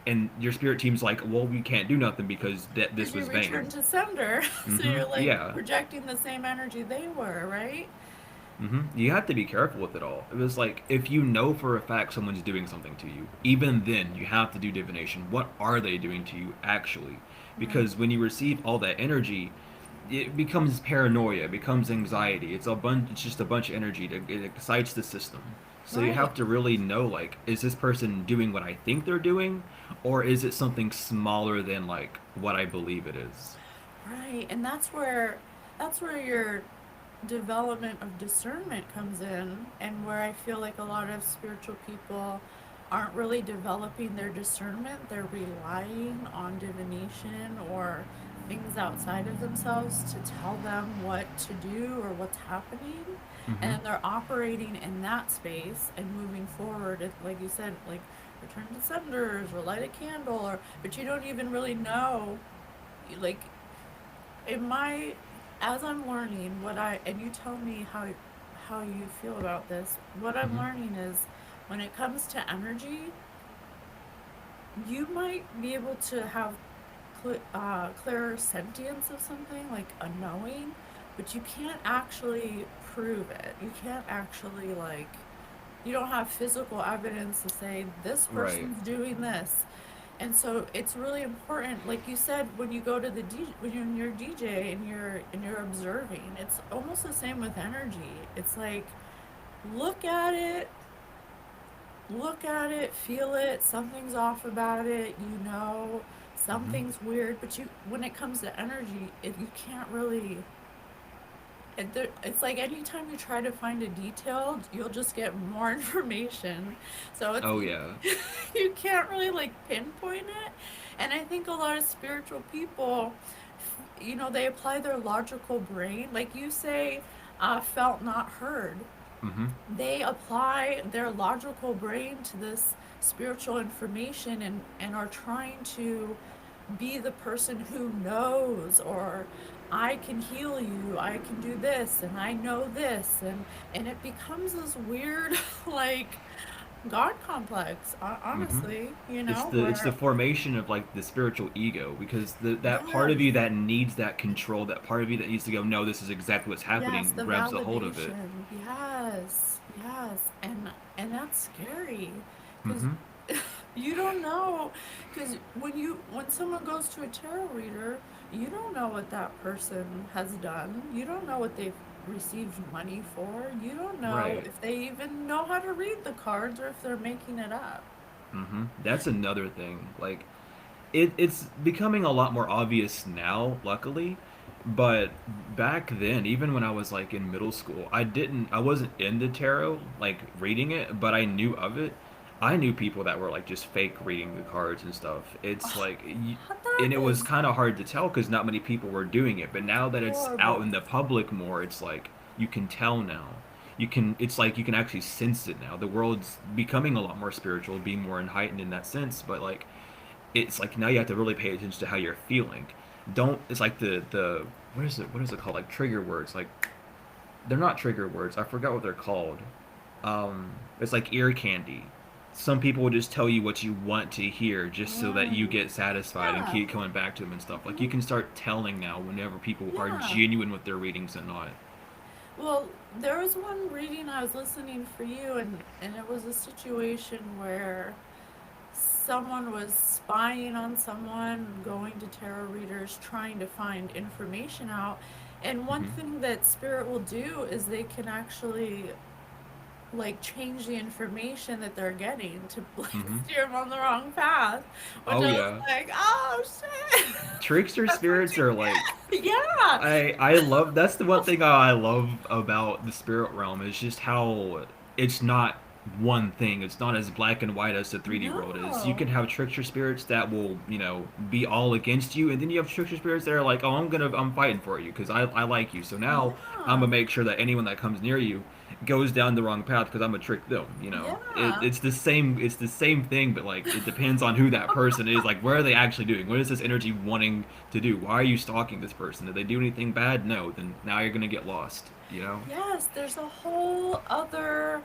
And your spirit team's like, well, we can't do nothing because this Because you was return vain. to sender, so you're like Yeah. projecting the same energy they were, right? You have to be careful with it all. It was like, if you know for a fact someone's doing something to you, even then you have to do divination. What are they doing to you actually? Right, Because when you receive all that energy, it becomes paranoia, it becomes anxiety. It's just a bunch of energy that it excites the system. So you right, have to really know, like, is this person doing what I think they're doing, or is it something smaller than like what I believe it is? right. And that's where your development of discernment comes in, and where I feel like a lot of spiritual people aren't really developing their discernment. They're relying on divination or things outside of themselves to tell them what to do or what's happening. Mm-hmm. And they're operating in that space and moving forward. Like you said, like return to senders or light a candle, or but you don't even really know, like in my as I'm learning what I and you tell me how you feel about this. What I'm Mm-hmm. learning is when it comes to energy, you might be able to have clearer sentience of something, like a knowing, but you can't actually prove it. You can't actually, like, you don't have physical evidence to say this Right. person's doing this. And so it's really important, like you said, when you go to when you're DJ and you're observing, it's almost the same with energy. It's like look at it, feel it, something's off about it, Mm-hmm. something's weird, but when it comes to energy, you can't really it's like anytime you try to find a detail, you'll just get more information. So it's Oh yeah. you can't really like pinpoint it. And I think a lot of spiritual people, they apply their logical brain, like you say, felt not heard. Mm-hmm. They apply their logical brain to this spiritual information and are trying to be the person who knows, or I can heal you, I can do this, and I know this, and it becomes this weird like God complex, Mm-hmm. honestly, It's the where formation of like the spiritual ego, because that part of yes, you that needs that control, that part of you that needs to go, no, this is exactly what's yes, happening, the grabs a hold of it. validation, yes, yes, and that's scary because Mm-hmm. you don't know, because when someone goes to a tarot reader, you don't know what that person has done. You don't know what they've received money for. You don't know Right. if they even know how to read the cards or if they're making it up. That's another thing. Like, it's becoming a lot more obvious now, luckily. But back then, even when I was like in middle school, I wasn't into tarot, like reading it, but I knew of it. I knew people that were like just fake reading the cards and stuff. It's Oh, like, that and it was is kind of hard to tell because not many people were doing it. But now that it's out horrible. in the public more, it's like you can tell now. It's like you can actually sense it now. The world's becoming a lot more spiritual, being more heightened in that sense. But like, it's like now you have to really pay attention to how you're feeling. Don't It's like the what is it called, like trigger words, like they're not trigger words, I forgot what they're called. It's like ear candy. Some people will just tell you what you want to hear just so that you Mm, get satisfied and yeah. keep coming back to them and stuff. Like, you Mhm. can start telling now whenever people are Yeah. genuine with their readings and not. Well, there was one reading I was listening for you, and it was a situation where someone was spying on someone, going to tarot readers, trying to find information out. And one Hmm. thing that spirit will do is they can actually like change the information that they're getting to like Hmm. steer them on the wrong path, which Oh I was yeah. like, oh shit, Trickster that's what spirits you are like, get. Yeah. I love, that's the one thing I love about the spirit realm, is just how it's not one thing. It's not as black and white as the 3D world is. You No. can have trickster spirits that will, be all against you, and then you have trickster spirits that are like, oh, I'm fighting for you because I like you. So now I'm Yeah. gonna make sure that anyone that comes near you goes down the wrong path because I'm gonna trick them. Yeah. It's the same thing, but like it depends on who that person is. Like, what are they actually doing? What is this energy wanting to do? Why are you stalking this person? Did they do anything bad? No. Then now you're gonna get lost. You know? Yes, there's a whole other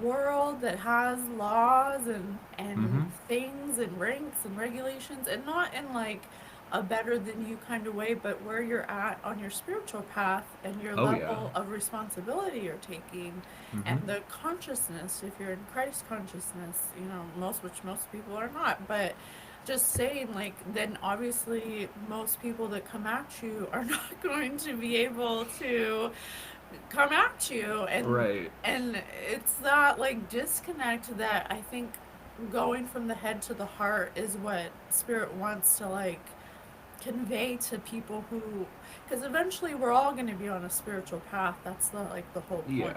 world that has laws and Mm-hmm. things and ranks and regulations, and not in like a better than you kind of way, but where you're at on your spiritual path and your Oh yeah. level of responsibility you're taking, Mm-hmm. and the consciousness. If you're in Christ consciousness, which most people are not, but just saying, like, then obviously most people that come at you are not going to be able to come at you, Right. and it's that like disconnect that I think going from the head to the heart is what spirit wants to like convey to people who, because eventually we're all going to be on a spiritual path. That's the whole point. Yeah.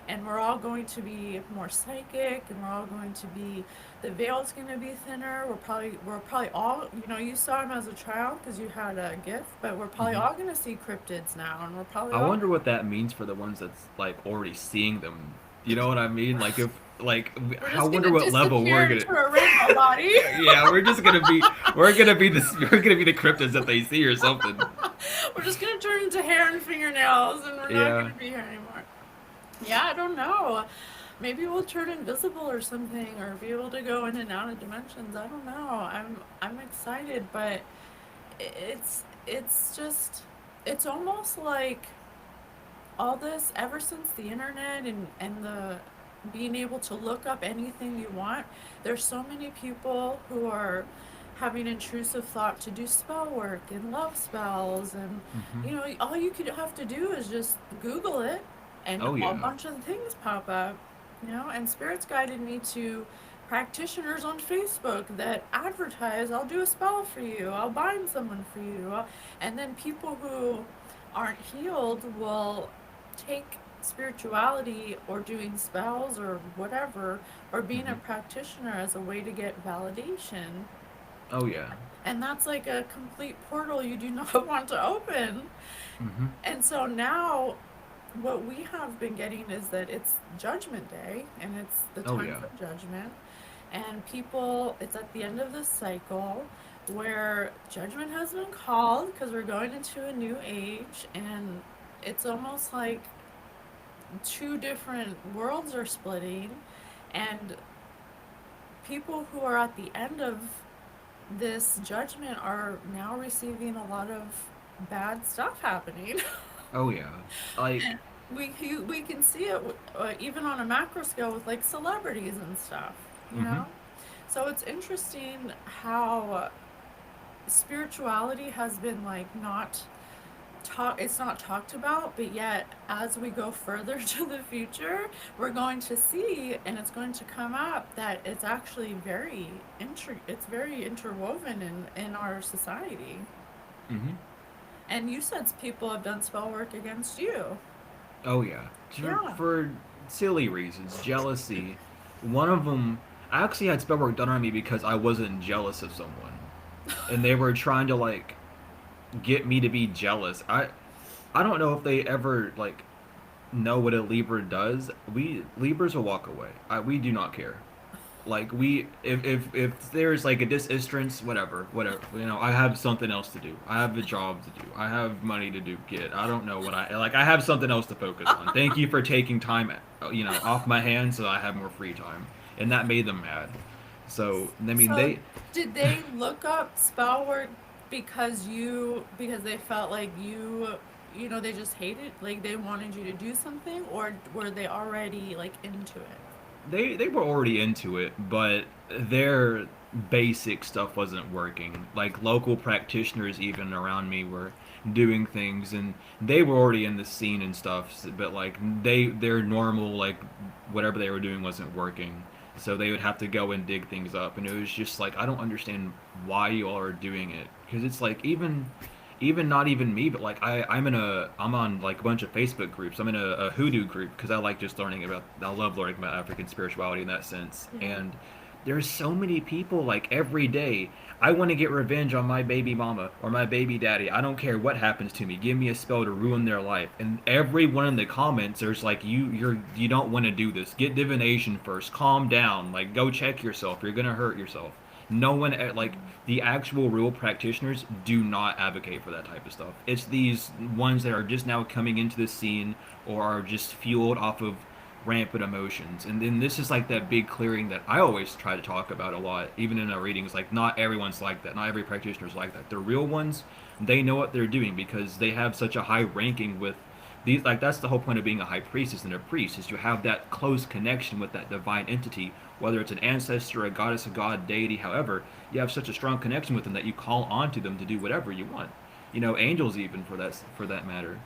And we're all going to be more psychic, and we're all going to be, the veil's going to be thinner. We're probably all, you saw him as a child because you had a gift, but we're probably Mm-hmm. all going to see cryptids now, and we're probably I all wonder what that means for the ones that's like already seeing them. You know what I mean? Like if like we're I just wonder gonna what level we're disappear gonna. into a rainbow body. Yeah, we're gonna be the cryptids that they see or something. We're just gonna turn into hair and fingernails, and we're not Yeah. gonna be here anymore. Yeah, I don't know. Maybe we'll turn invisible or something, or be able to go in and out of dimensions. I don't know. I'm excited, but it's just, it's almost like all this ever since the internet and the being able to look up anything you want. There's so many people who are having intrusive thought to do spell work and love spells, and Mm-hmm. all you could have to do is just Google it, and Oh a yeah. bunch of things pop up. And spirits guided me to practitioners on Facebook that advertise, I'll do a spell for you, I'll bind someone for you, and then people who aren't healed will take spirituality or doing spells or whatever, or being a Mm-hmm. practitioner as a way to get validation. Oh yeah. And that's like a complete portal you do not want to open. Mm-hmm. And so now what we have been getting is that it's Judgment Day, and it's the Oh time yeah. for judgment. And people, it's at the end of this cycle where judgment has been called because we're going into a new age, and it's almost like two different worlds are splitting, and people who are at the end of this judgment are now receiving a lot of bad stuff happening. Oh yeah. Like. We can see it even on a macro scale with like celebrities and stuff, you Mm-hmm. know? So it's interesting how spirituality has been like it's not talked about, but yet as we go further to the future, we're going to see, and it's going to come up that it's actually it's very interwoven in our society. Mm-hmm. And you said people have done spell work against you. Oh yeah, Yeah. for silly reasons, jealousy. One of them, I actually had spell work done on me because I wasn't jealous of someone, and they were trying to like get me to be jealous. I don't know if they ever like know what a Libra does. We Libras will walk away. We do not care. Like we if there's like a disistrance, whatever, I have something else to do. I have a job to do. I have money to do. Get. I don't know what I like. I have something else to focus on. Thank you for taking time, off my hands so I have more free time, and that made them mad. So I mean So they. did they look up spell work because they felt like they just hated, like they wanted you to do something, or were they already like into it? They were already into it, but their basic stuff wasn't working. Like local practitioners even around me were doing things and they were already in the scene and stuff, but like their normal like whatever they were doing wasn't working. So they would have to go and dig things up and it was just like I don't understand why you all are doing it because it's like even not even me, but like I'm on like a bunch of Facebook groups. I'm in a hoodoo group because I like just learning about I love learning about African spirituality in that sense. Yeah. And there's so many people like every day. I want to get revenge on my baby mama or my baby daddy. I don't care what happens to me. Give me a spell to ruin their life. And everyone in the comments, there's like you don't want to do this. Get divination first. Calm down. Like go check yourself. You're gonna hurt yourself. No one like the actual real practitioners do not advocate for that type of stuff. It's these ones that are just now coming into the scene or are just fueled off of rampant emotions. And then this is like that big clearing that I always try to talk about a lot, even in our readings. Like, not everyone's like that. Not every practitioner's like that. The real ones, they know what they're doing because they have such a high ranking with these. Like, that's the whole point of being a high priestess and a priest, is you have that close connection with that divine entity, whether it's an ancestor, a goddess, a god, deity, however, you have such a strong connection with them that you call onto them to do whatever you want. You know, angels even for that matter.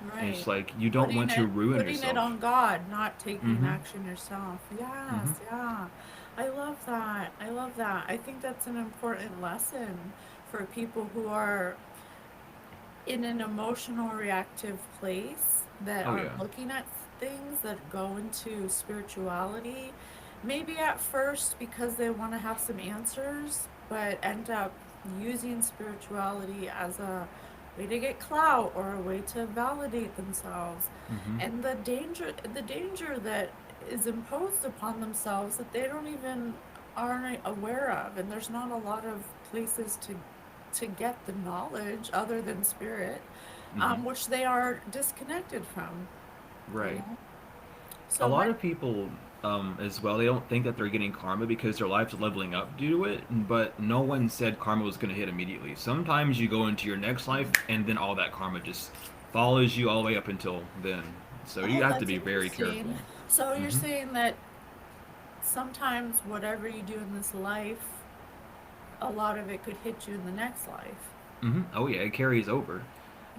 And Right. it's like you don't want to ruin Putting it yourself. on God, not taking Mm-hmm. action yourself. Mm-hmm. Yes, yeah. I love that. I love that. I think that's an important lesson for people who are in an emotional reactive place that Oh are yeah. looking at things that go into spirituality, maybe at first because they want to have some answers, but end up using spirituality as a way to get clout or a way to validate themselves. Mm-hmm. And the danger that is imposed upon themselves that they don't even aren't aware of, and there's not a lot of places to get the knowledge other than spirit, Mm-hmm. which they are disconnected from, you Right. know. A So lot my of people, as well, they don't think that they're getting karma because their lives are leveling up due to it. But no one said karma was going to hit immediately. Sometimes you go into your next life, and then all that karma just follows you all the way up until then. So you Oh, have to that's be very interesting. careful. So you're Mm-hmm. saying that sometimes whatever you do in this life, a lot of it could hit you in the next life. Mm-hmm. Oh yeah, it carries over.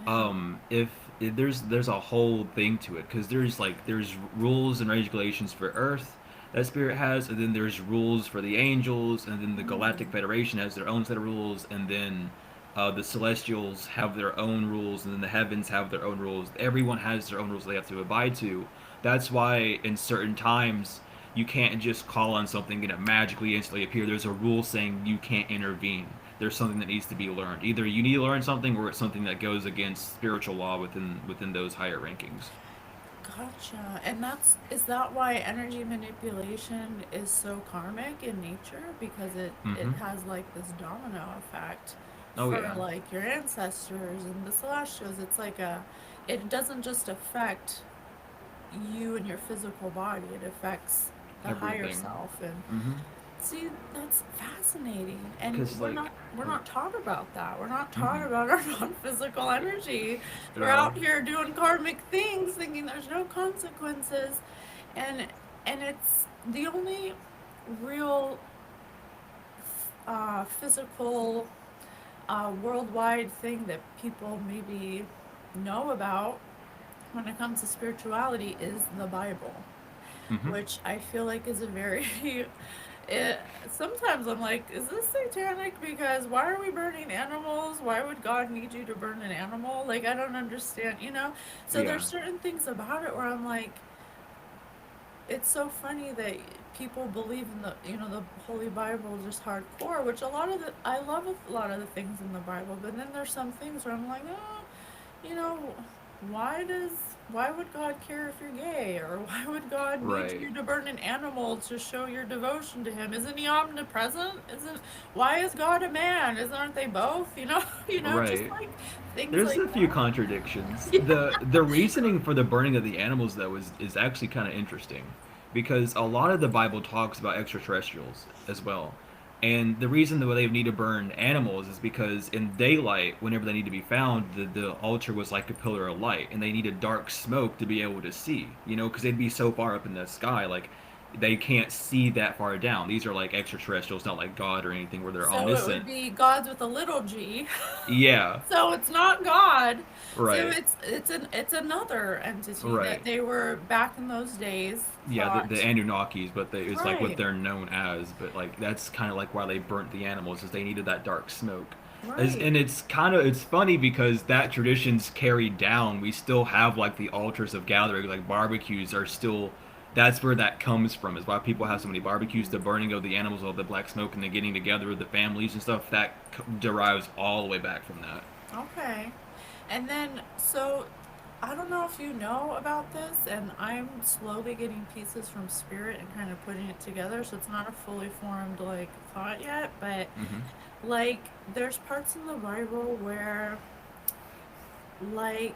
Yeah. If there's a whole thing to it because there's rules and regulations for Earth that Spirit has, and then there's rules for the angels, and then the Galactic Mm. Federation has their own set of rules, and then the Celestials have their own rules, and then the heavens have their own rules. Everyone has their own rules they have to abide to. That's why in certain times you can't just call on something and it magically instantly appear. There's a rule saying you can't intervene. There's something that needs to be learned. Either you need to learn something, or it's something that goes against spiritual law within those higher rankings. Gotcha. And is that why energy manipulation is so karmic in nature? Because it Mm-hmm. has like this domino effect Oh for yeah. like your ancestors and the celestials. It doesn't just affect you and your physical body, it affects the higher Everything. self. And Mm-hmm. see, that's fascinating. And Because like, we're not taught about that. We're not taught mm-mm. about our non-physical energy. We're No. out here doing karmic things thinking there's no consequences. And it's the only real physical worldwide thing that people maybe know about when it comes to spirituality is the Bible, Mm-hmm. which I feel like is a very it, sometimes I'm like, is this satanic? Because why are we burning animals? Why would God need you to burn an animal? Like, I don't understand, you know? So Yeah. there's certain things about it where I'm like, it's so funny that people believe in the Holy Bible just hardcore, which I love a lot of the things in the Bible, but then there's some things where I'm like, oh, you know, why does why would God care if you're gay, or why would God need Right. you to burn an animal to show your devotion to Him? Isn't He omnipresent? Isn't Why is God a man? Aren't they both? Just Right. like things There's like a few that. contradictions. Yeah. The reasoning for the burning of the animals though is actually kind of interesting because a lot of the Bible talks about extraterrestrials as well. And the reason that they need to burn animals is because in daylight, whenever they need to be found, the altar was like a pillar of light, and they needed dark smoke to be able to see, because they'd be so far up in the sky, like they can't see that far down. These are like extraterrestrials, not like God or anything where they're So it would omniscient. be gods with a little g. Yeah, So it's not God. So right. it's another entity that Right. they were back in those days Yeah, the thought. Anunnakis, but it's like what Right. they're known as. But like that's kind of like why they burnt the animals, is they needed that dark smoke. Right. And it's funny because that tradition's carried down. We still have like the altars of gathering, like barbecues are still. That's where that comes from. Is why people have so many barbecues. The burning of the animals, all the black smoke, and the getting together of the families and stuff. That derives all the way back from that. Okay. And then, so I don't know if you know about this, and I'm slowly getting pieces from spirit and kind of putting it together, so it's not a fully formed like thought yet, but Hmm. like there's parts in the Bible where like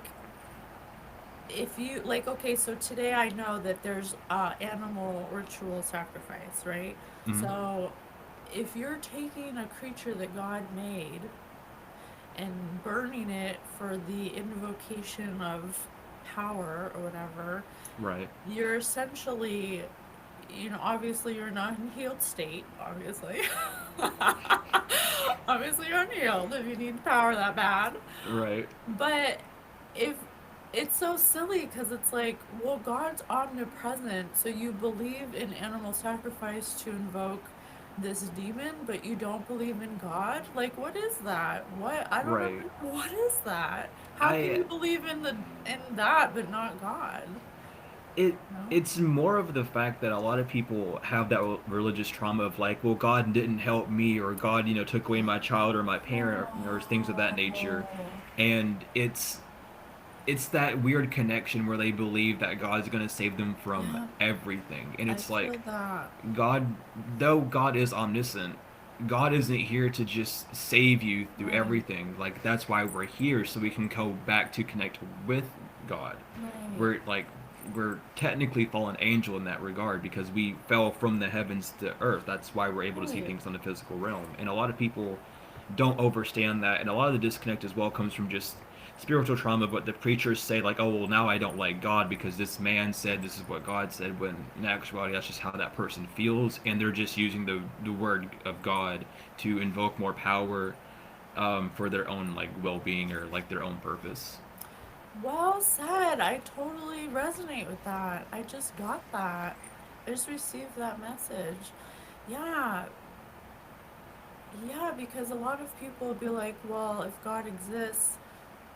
if you like okay, so today I know that there's animal ritual sacrifice, right? Hmm. So if you're taking a creature that God made and burning it for the invocation of power or whatever, Right. you're essentially, obviously you're not in healed state, obviously. Obviously you're unhealed if you need power that bad. Right. But if it's so silly because it's like, well, God's omnipresent, so you believe in animal sacrifice to invoke this demon, but you don't believe in God? Like, what is that? What? I don't know. Right. What is that? How can I you believe in that but not God? it No. it's more of the fact that a lot of people have that religious trauma of like, well, God didn't help me, or God, took away my child or my parent, or things of that nature, Oh, and it's that weird connection where they believe that God's going to save them from yeah, everything. And I it's feel like, that. God, though God is omniscient, God isn't here to just save you through Right, everything. Like, that's why we're here, so we can go back to connect with God. right, We're like, we're technically fallen angel in that regard because we fell from the heavens to earth. That's why we're able to see right. things on the physical realm. And a lot of people don't understand that. And a lot of the disconnect as well comes from just spiritual trauma, but the preachers say like, oh well, now I don't like God because this man said this is what God said, when in actuality that's just how that person feels, and they're just using the word of God to invoke more power, for their own like well-being or like their own purpose. Well said. I totally resonate with that. I just got that. I just received that message. Yeah, yeah, because a lot of people will be like, well, if God exists,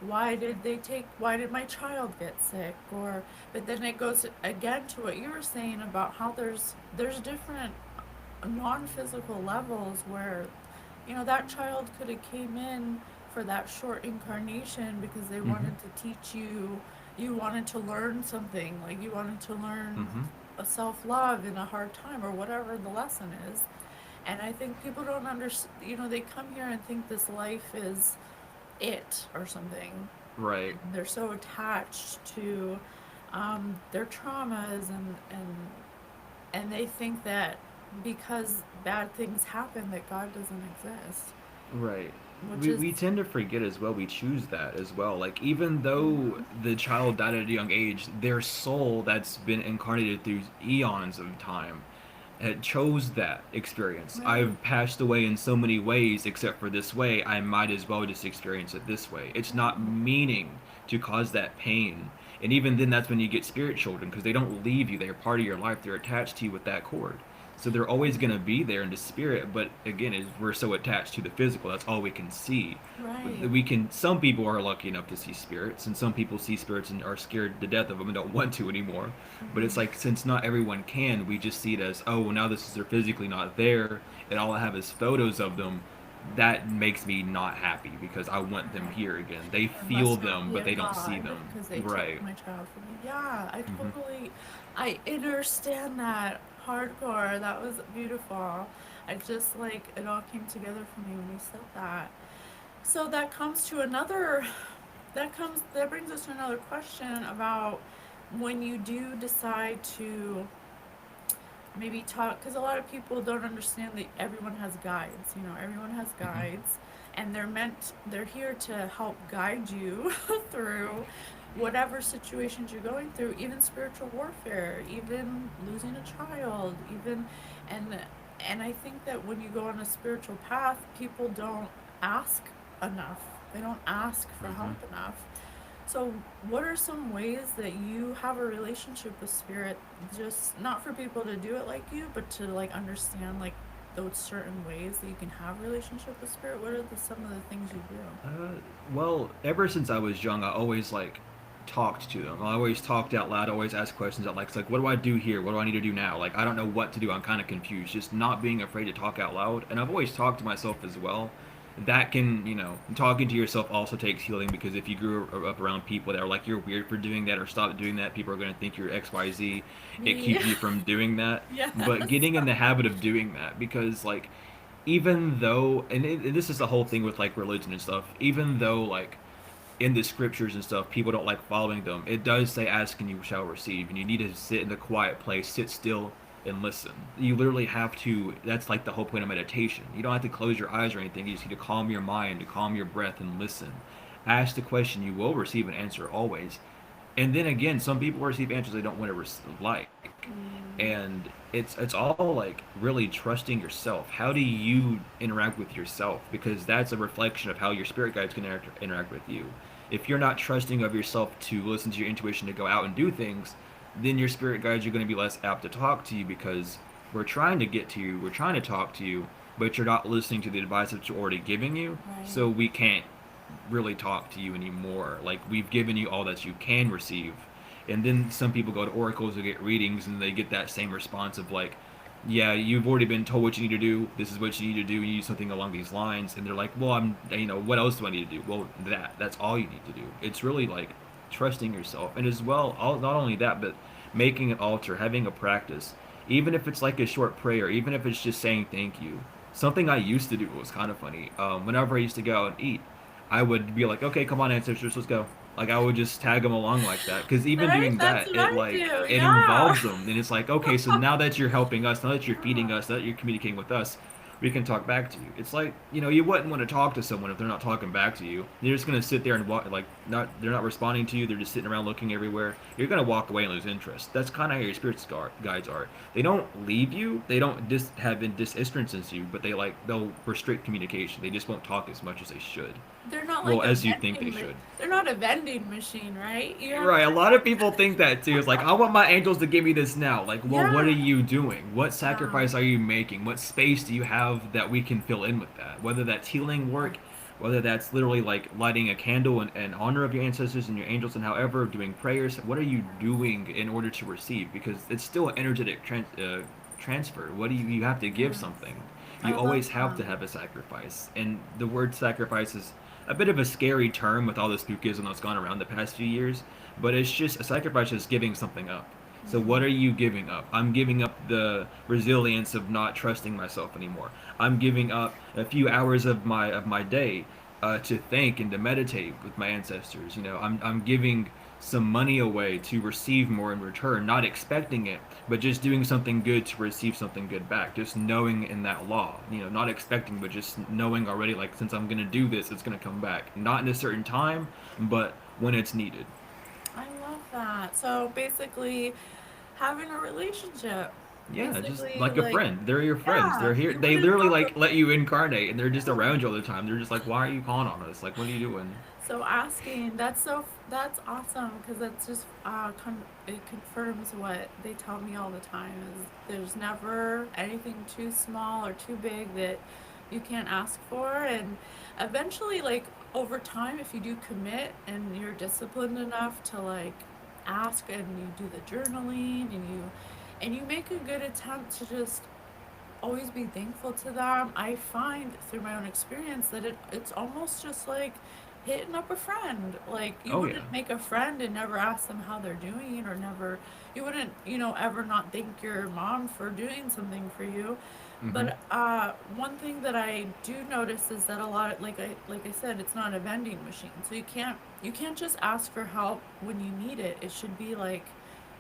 why did my child get sick? Or, but then it goes again to what you were saying about how there's different non-physical levels where that child could have came in for that short incarnation because they Mm-hmm. wanted to teach you, you wanted to learn something, like you wanted to learn Mm-hmm. a self-love in a hard time or whatever the lesson is. And I think people don't understand, they come here and think this life is it or something. Right. They're so attached to their traumas, and they think that because bad things happen that God doesn't exist, Right. which We is tend to forget as well. We choose that as well. Like, even though the child died at a young age, their soul that's been incarnated through eons of time had chose that experience. right. I've passed away in so many ways, except for this way. I might as well just experience it this way. It's not Right. meaning to cause that pain. And even then, that's when you get spirit children because they don't leave you. They're part of your life. They're attached to you with that cord. So they're always going to be there in the spirit. But again, we're so attached to the physical, that's all we can see. Right. We can. Some people are lucky enough to see spirits, and some people see spirits and are scared to death of them and don't want to anymore. But it's like, since not everyone can, we just see it as, oh, well, now this is, they're physically not there, and all I have is photos of them. That makes me not happy because I want them Right. here again. They There feel must not them, be but a they don't see God them. because they took Right. my child from me. Yeah, Hmm. I understand that hardcore. That was beautiful. I just like it all came together for me when you said that. So that comes to another, that brings us to another question about when you do decide to maybe talk, because a lot of people don't understand that everyone has guides, everyone has Hmm. guides, and they're here to help guide you through whatever situations you're going through, even spiritual warfare, even losing a child, even, and and I think that when you go on a spiritual path, people don't ask enough, they don't ask for Hmm. help enough. So, what are some ways that you have a relationship with spirit, just not for people to do it like you, but to like understand like those certain ways that you can have a relationship with spirit? What are some of the things you do? Well, ever since I was young, I always like talked to them. I always talked out loud. I always asked questions out like, it's like, what do I do here? What do I need to do now? Like, I don't know what to do. I'm kind of confused. Just not being afraid to talk out loud. And I've always talked to myself as well. That can, talking to yourself also takes healing, because if you grew up around people that are like, you're weird for doing that or stop doing that, people are going to think you're XYZ. It Me. keeps you from doing that. But Yes. getting in the habit of doing that, because like, even though, and this is the whole thing with like religion and stuff, even though like in the scriptures and stuff people don't like following them, it does say ask and you shall receive, and you need to sit in a quiet place, sit still and listen. You literally have to, that's like the whole point of meditation. You don't have to close your eyes or anything, you just need to calm your mind, to calm your breath and listen. Ask the question, you will receive an answer always. And then again, some people receive answers they don't want to like, Mm, and it's all like really trusting yourself. How do you interact with yourself? Because that's a reflection of how your spirit guides can interact with you. If you're not trusting of yourself to listen to your intuition to go out and do things, then your spirit guides are going to be less apt to talk to you, because we're trying to get to you, we're trying to talk to you, but you're not listening to the advice that you're already giving you. right. So we can't really talk to you anymore. Like, we've given you all that you can receive. And then some people go to oracles to get readings, and they get that same response of like, yeah, you've already been told what you need to do. This is what you need to do. You need something along these lines. And they're like, well, what else do I need to do? Well, that's all you need to do. It's really like trusting yourself. And as well, not only that, but making an altar, having a practice. Even if it's like a short prayer, even if it's just saying thank you. Something I used to do was kind of funny. Whenever I used to go out and eat, I would be like, okay, come on, ancestors, let's go. Like, I would just tag them along like that, because even Right? doing That's that, what it I like do. it Yeah. involves them, and it's like, okay, so now that you're helping us, now that you're feeding us, now that you're communicating with us, we can talk back to you. It's like, you wouldn't want to talk to someone if they're not talking back to you. They're just gonna sit there and walk, like, they're not responding to you. They're just sitting around looking everywhere. You're gonna walk away and lose interest. That's kind of how your guides are. They don't leave you. They don't have disinterest in you, but they'll restrict communication. They just won't talk as much as they should. They're not Well, like a as you think they vending should. they're not a vending machine, right? You have Right, a to lot of people think that too. It's like, I want my angels to give me this now. Like, well, what are Yeah. you doing? What Yeah. sacrifice are you making? What space do you have that we can fill in with that? Whether that's healing work, Yes. whether that's literally like lighting a candle in honor of your ancestors and your angels, and however, doing prayers. What are you doing in order to receive? Because it's still an energetic transfer. What do you have to give Yes. something? I You love always have that. to have a sacrifice. And the word sacrifice is a bit of a scary term with all the spookism that's gone around the past few years, but it's just a sacrifice is giving something up. So what are Mm. you giving up? I'm giving up the resilience of not trusting myself anymore. I'm giving up a few hours of my day to think and to meditate with my ancestors. I'm giving some money away to receive more in return, not expecting it, but just doing something good to receive something good back. Just knowing in that law, not expecting, but just knowing already, like, since I'm going to do this, it's going to come back. Not in a certain time, but when it's needed. I love that. So basically having a relationship. Yeah, just Basically like a like friend. They're your friends. yeah, They're here. you They wouldn't literally talk like let you incarnate, and they're just yeah. around you all the time. They're just like, why are you calling on us? Like, what are you doing? So asking, that's awesome because that's just it confirms what they tell me all the time is there's never anything too small or too big that you can't ask for, and eventually like over time if you do commit and you're disciplined enough to like ask and you do the journaling and you make a good attempt to just always be thankful to them. I find through my own experience that it's almost just like hitting up a friend. Like you Oh yeah. wouldn't make a friend and never ask them how they're doing or never you wouldn't, ever not thank your mom for doing something for you. Mm-hmm. But one thing that I do notice is that a lot like I said, it's not a vending machine. So you can't just ask for help when you need it. It should be like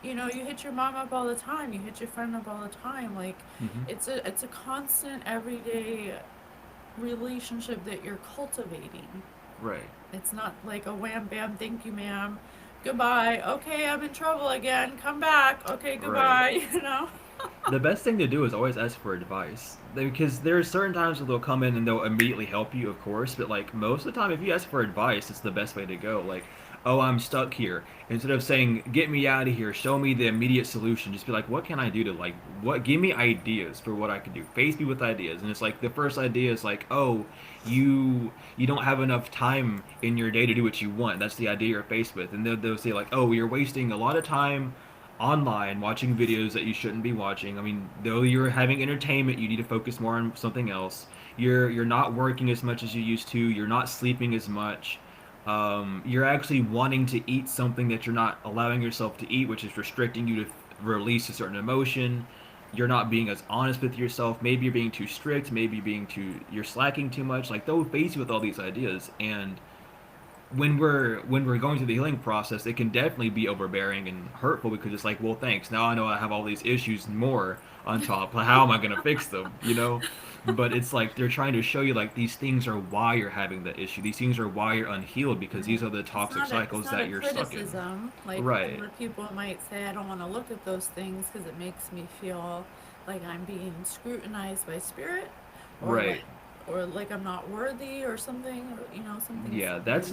you hit your mom up all the time, you hit your friend up all the time. Like Mm-hmm. it's a constant everyday relationship that you're cultivating. Right. It's not like a wham bam, thank you, ma'am. Goodbye. Okay, I'm in trouble again. Come back. Okay, Right. goodbye, you know? The best thing to do is always ask for advice, because there are certain times where they'll come in and they'll immediately help you, of course, but like most of the time if you ask for advice, it's the best way to go. Like, oh, I'm stuck here. Instead of saying, get me out of here, show me the immediate solution, just be like, what can I do to, like, what, give me ideas for what I can do. Face me with ideas. And it's like, the first idea is like, oh, you don't have enough time in your day to do what you want. That's the idea you're faced with. And they'll say like, oh, you're wasting a lot of time online watching videos that you shouldn't be watching. I mean, though you're having entertainment, you need to focus more on something else. You're not working as much as you used to. You're not sleeping as much. You're actually wanting to eat something that you're not allowing yourself to eat, which is restricting you to release a certain emotion. You're not being as honest with yourself. Maybe you're being too strict. Maybe you're slacking too much. Like they'll face you with all these ideas, and when we're going through the healing process, it can definitely be overbearing and hurtful because it's like, well, thanks. Now I know I have all these issues and more on top. How am I gonna fix them? You know? But it's like they're trying to show you like these things are why you're having the issue. These things are why you're unhealed because these are the toxic It's cycles not a that you're stuck in. criticism. Like Right. where people might say, I don't want to look at those things because it makes me feel like I'm being scrutinized by spirit, or Right. like I'm not worthy or something, or something Yeah, silly.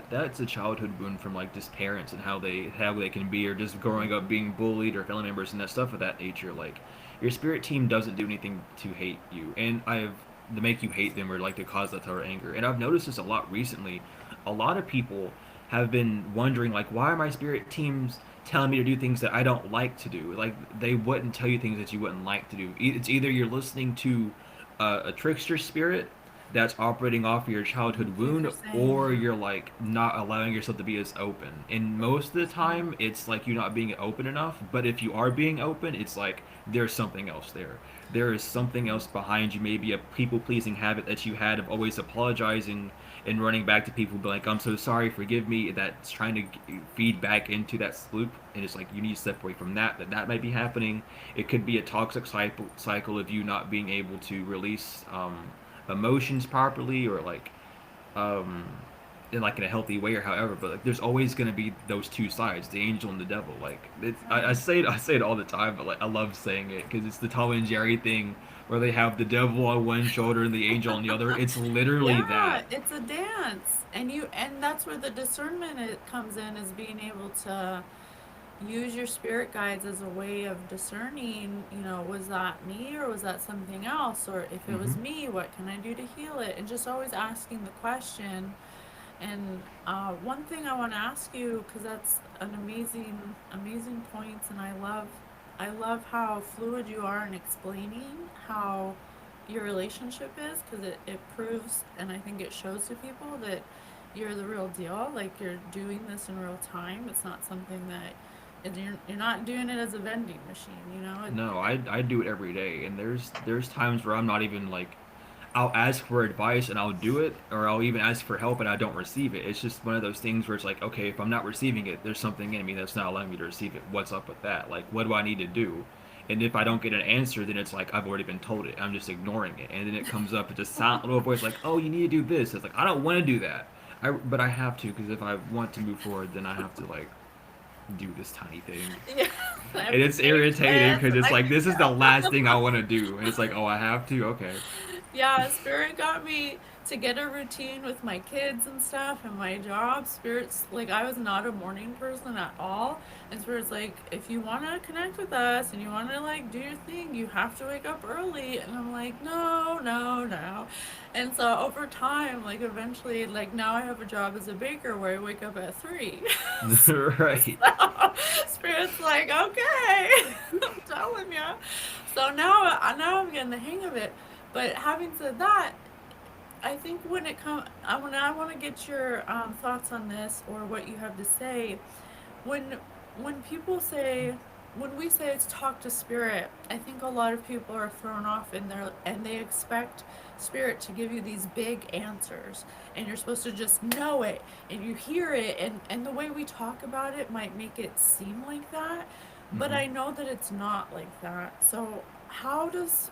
that's a childhood wound from like just parents and how they can be, or just growing up being bullied or family members and that stuff of that nature. Like your spirit team doesn't do anything to hate you, and I've to make you hate them or like to cause that type of anger. And I've noticed this a lot recently. A lot of people have been wondering like, why are my spirit teams telling me to do things that I don't like to do? Like they wouldn't tell you things that you wouldn't like to do. It's either you're listening to a trickster spirit that's operating off of your childhood Thank you for wound, saying or that. you're like not allowing yourself to be as open. And most of the time it's like you're not being open enough, but if you are being open, it's like there's something else there. There is something else behind you, maybe a people pleasing habit that you had of always apologizing and running back to people, be like, I'm so sorry, forgive me. That's trying to feed back into that loop, and it's like you need to step away from that might be happening. It could be a toxic cycle of you not being able to release emotions properly, or like um in like in a healthy way, or however. But like there's always going to be those two sides, the angel and the devil. Like I say it all the time, but like I love saying it because it's the Tom and Jerry thing where they have the devil on one shoulder and the angel on the other. It's literally Yeah, that. it's a dance, and that's where the discernment comes in, is being able to use your spirit guides as a way of discerning, was that me or was that something else? Or if it was Hmm. me, what can I do to heal it? And just always asking the question. And one thing I want to ask you, because that's an amazing point, and I love how fluid you are in explaining how your relationship is, because it proves, and I think it shows to people that you're the real deal. Like you're doing this in real time. It's not something that you're not doing it as a vending machine. No, I do it every day, and there's times where I'm not even like, I'll ask for advice and I'll do it, or I'll even ask for help and I don't receive it. It's just one of those things where it's like, okay, if I'm not receiving it, there's something in me that's not allowing me to receive it. What's up with that? Like, what do I need to do? And if I don't get an answer, then it's like I've already been told it. I'm just ignoring it, and then it comes up. It's a silent little voice like, "Oh, you need to do this." It's like I don't want to do that, but I have to because if I want to move forward, then I have to like do this tiny thing. Yeah, I And have to it's take irritating this, because and it's I like can this is the last go. thing I want to do, and it's like, oh, I have to. Okay. Yeah, Spirit got me to get a routine with my kids and stuff and my job. Spirit's like, I was not a morning person at all. And Spirit's like, if you want to connect with us and you want to like do your thing, you have to wake up early. And I'm like, no, no, no. And so over time, like eventually, like now I have a job as a baker where I wake up at 3. Right. So Spirit's like, okay, I'm telling you. So now I'm getting the hang of it. But having said that, I think when it comes, I want to get your thoughts on this, or what you have to say. When when people say, when we say it's talk to spirit, I think a lot of people are thrown off in there, and they expect spirit to give you these big answers, and you're supposed to just know it, and you hear it, and the way we talk about it might make it seem like that, but Hmm. I know that it's not like that. So how does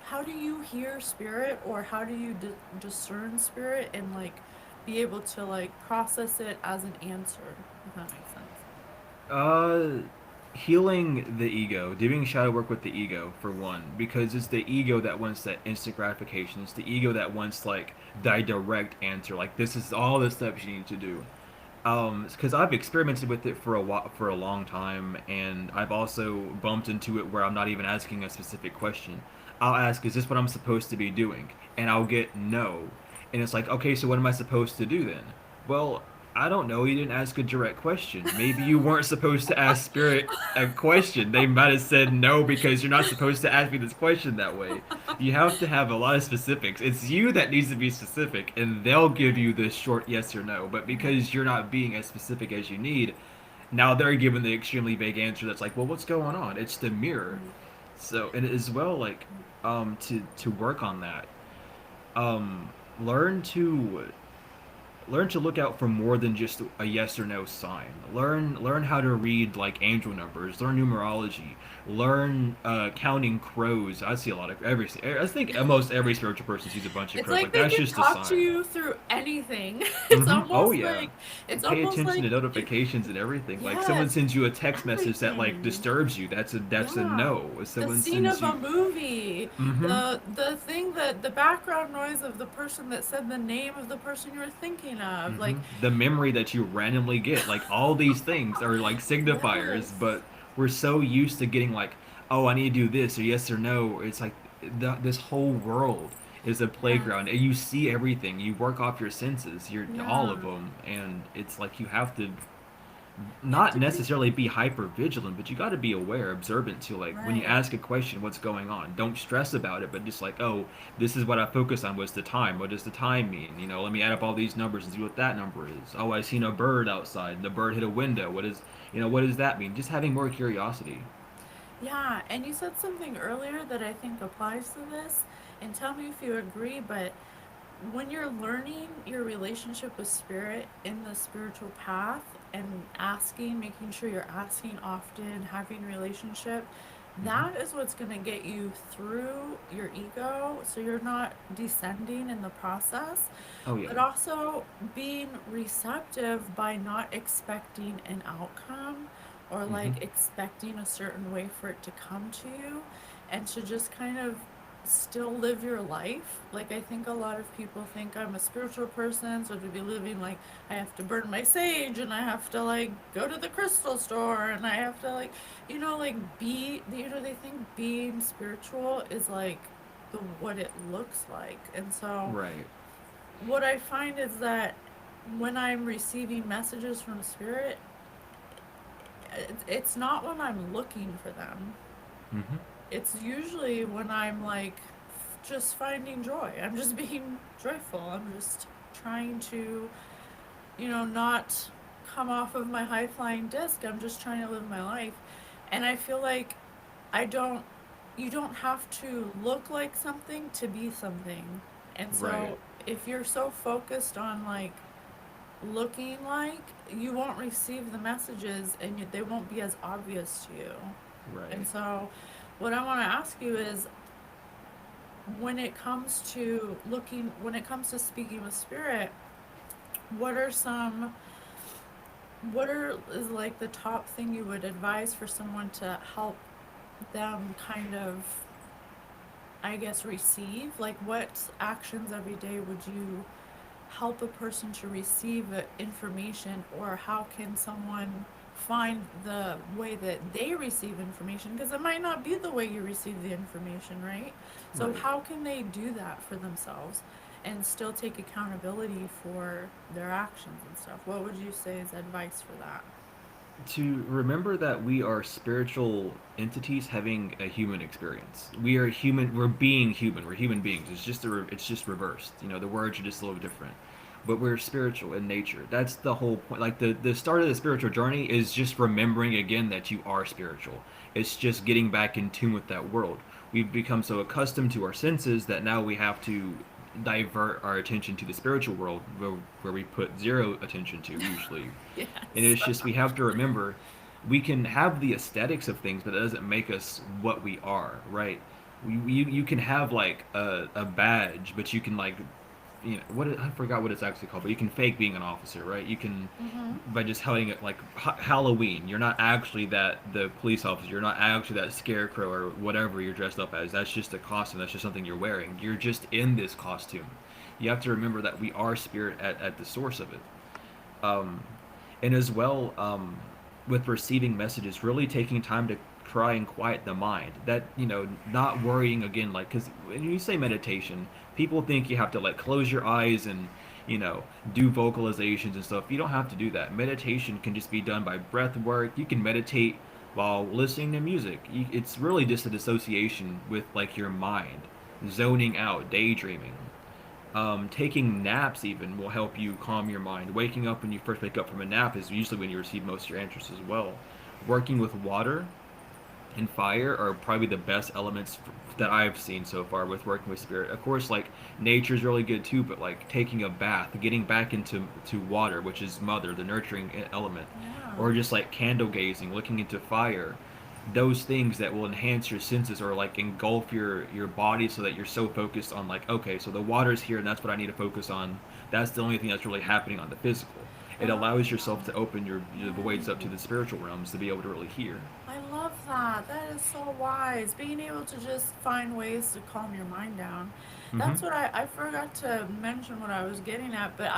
how do you hear spirit, or how do you discern spirit, and like be able to like process it as an answer, if that makes sense? Uh, Healing the ego, doing shadow work with the ego for one, because it's the ego that wants that instant gratification. It's the ego that wants like the direct answer. Like this is all the steps you need to do. Because I've experimented with it for for a long time, and I've also bumped into it where I'm not even asking a specific question. I'll ask, "Is this what I'm supposed to be doing?" And I'll get no, and it's like, okay, so what am I supposed to do then? Well, I don't know. You didn't ask a direct question. Maybe you weren't supposed to ask Spirit a question. They might have said no because you're not supposed to ask me this question that way. You have to have a lot of specifics. It's you that needs to be specific, and they'll give you the short yes or no. But because you're not being as specific as you need, now they're given the extremely vague answer that's like, well, what's going on? It's the mirror. So, and as well, like, to work on that, um, learn to learn to look out for more than just a yes or no sign. Learn how to read like angel numbers. Learn numerology. Learn counting crows. I see a lot of every. I think almost every spiritual person sees a bunch of It's crows. like Like they that's can just a talk to sign. you through anything. Oh yeah. It's Pay almost attention like to notifications and everything. Like someone yes, sends you a text message that like everything. disturbs you. That's a Yeah. no. If The someone scene sends of a you. movie, Mm-hmm. the thing that the background noise of the person that said the name of the person you were thinking of, like The memory that you randomly get, like all these things are like signifiers, yes, but we're so used to getting like, oh, I need to do this or yes or no. It's like this whole world is a yes, playground, and you see everything. You work off your senses, you're all yeah. of them, and it's like you have to You have not to be necessarily be hyper vigilant, but you got to be aware, observant to like when you right. ask a question, what's going on. Don't stress about it, but just like, oh, this is what I focus on. What's the time? What does the time mean? You know, let me add up all these numbers and see what that number is. Oh, I seen a bird outside. The bird hit a window. What is, what does that mean? Just having more curiosity. Yeah, and you said something earlier that I think applies to this, and tell me if you agree, but when you're learning your relationship with spirit in the spiritual path and asking, making sure you're asking often, having relationship, Hmm. that is what's going to get you through your ego so you're not descending in the process, Oh yeah. but also being receptive by not expecting an outcome or Hmm. like expecting a certain way for it to come to you and to just kind of still live your life. Like I think a lot of people think I'm a spiritual person, so to be living like I have to burn my sage and I have to like go to the crystal store and I have to like like be they think being spiritual is like the what it looks like. And so Right. what I find is that when I'm receiving messages from spirit, it's not when I'm looking for them. Hmm. It's usually when I'm like just finding joy. I'm just being joyful. I'm just trying to, not come off of my high flying disc. I'm just trying to live my life. And I feel like I don't, you don't have to look like something to be something. And Right. so if you're so focused on like looking like, you won't receive the messages and they won't be as obvious to you. And Right. so what I want to ask you is when it comes to speaking with spirit, what are some what are is like the top thing you would advise for someone to help them kind of, I guess, receive? Like what actions every day would you help a person to receive information, or how can someone find the way that they receive information, because it might not be the way you receive the information, right? So Right. how can they do that for themselves and still take accountability for their actions and stuff? What would you say is advice for that? To remember that we are spiritual entities having a human experience. We are human. We're being human. We're human beings. It's just reversed. The words are just a little different, but we're spiritual in nature. That's the whole point. Like the start of the spiritual journey is just remembering again that you are spiritual. It's just getting back in tune with that world. We've become so accustomed to our senses that now we have to divert our attention to the spiritual world where we put zero attention to usually. And Yes. it's just we have to remember we can have the aesthetics of things, but it doesn't make us what we are, right? You can have like a badge, but you can like I forgot what it's actually called, but you can fake being an officer, right? You can Mm-hmm. by just having it like Halloween. You're not actually the police officer. You're not actually that scarecrow or whatever you're dressed up as. That's just a costume. That's just something you're wearing. You're just in this costume. You have to remember that we are spirit at the source of it. And as well, with receiving messages, really taking time to try and quiet the mind. That, not worrying again, like, because when you say meditation, people think you have to like close your eyes and you know do vocalizations and stuff. You don't have to do that. Meditation can just be done by breath work. You can meditate while listening to music. It's really just a dissociation with like your mind, zoning out, daydreaming. Taking naps even will help you calm your mind. Waking up when you first wake up from a nap is usually when you receive most of your answers as well. Working with water and fire are probably the best elements that I've seen so far with working with spirit. Of course, like nature's really good too, but like taking a bath, getting back into water, which is mother, the nurturing element, Yeah. or just like candle gazing, looking into fire. Those things that will enhance your senses or like engulf your body so that you're so focused on like, okay, so the water's here and that's what I need to focus on. That's the only thing that's really happening on the physical. It Oh, allows yourself to open your the ways up to right. the spiritual realms to be able to really hear. I love that. That is so wise. Being able to just find ways to calm your mind down. Mm-hmm. That's what I forgot to mention what I was getting at, but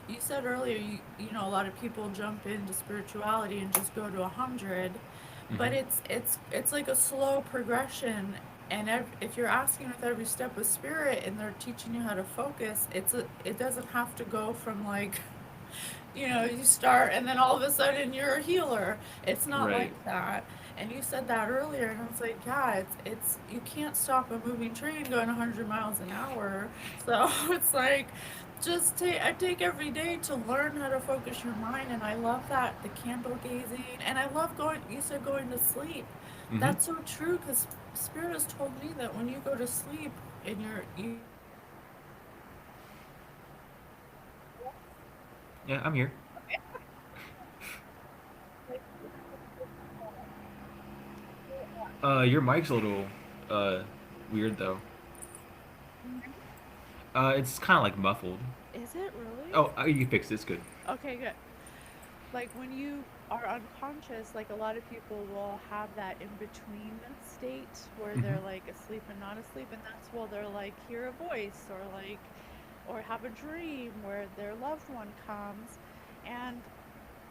you said earlier, a lot of people jump into spirituality and just go to 100, Mm-hmm. but it's like a slow progression. And if you're asking with every step with spirit and they're teaching you how to focus, it doesn't have to go from like you start and then all of a sudden you're a healer. It's not Right. like that. And you said that earlier, and I was like, yeah, it's you can't stop a moving train going 100 miles an hour. So it's like, I take every day to learn how to focus your mind, and I love that the candle gazing, and I love going. You said going to sleep. Mm-hmm. That's so true because Spirit has told me that when you go to sleep and you Yeah, I'm here. Your mic's a little uh weird though. It's kind of like muffled. is it really? Oh, you fixed it. It's good. Okay, good. Like when you are unconscious, like a lot of people will have that in between state where Mm-hmm. they're like asleep and not asleep, and that's while they're like hear a voice or like or have a dream where their loved one comes. And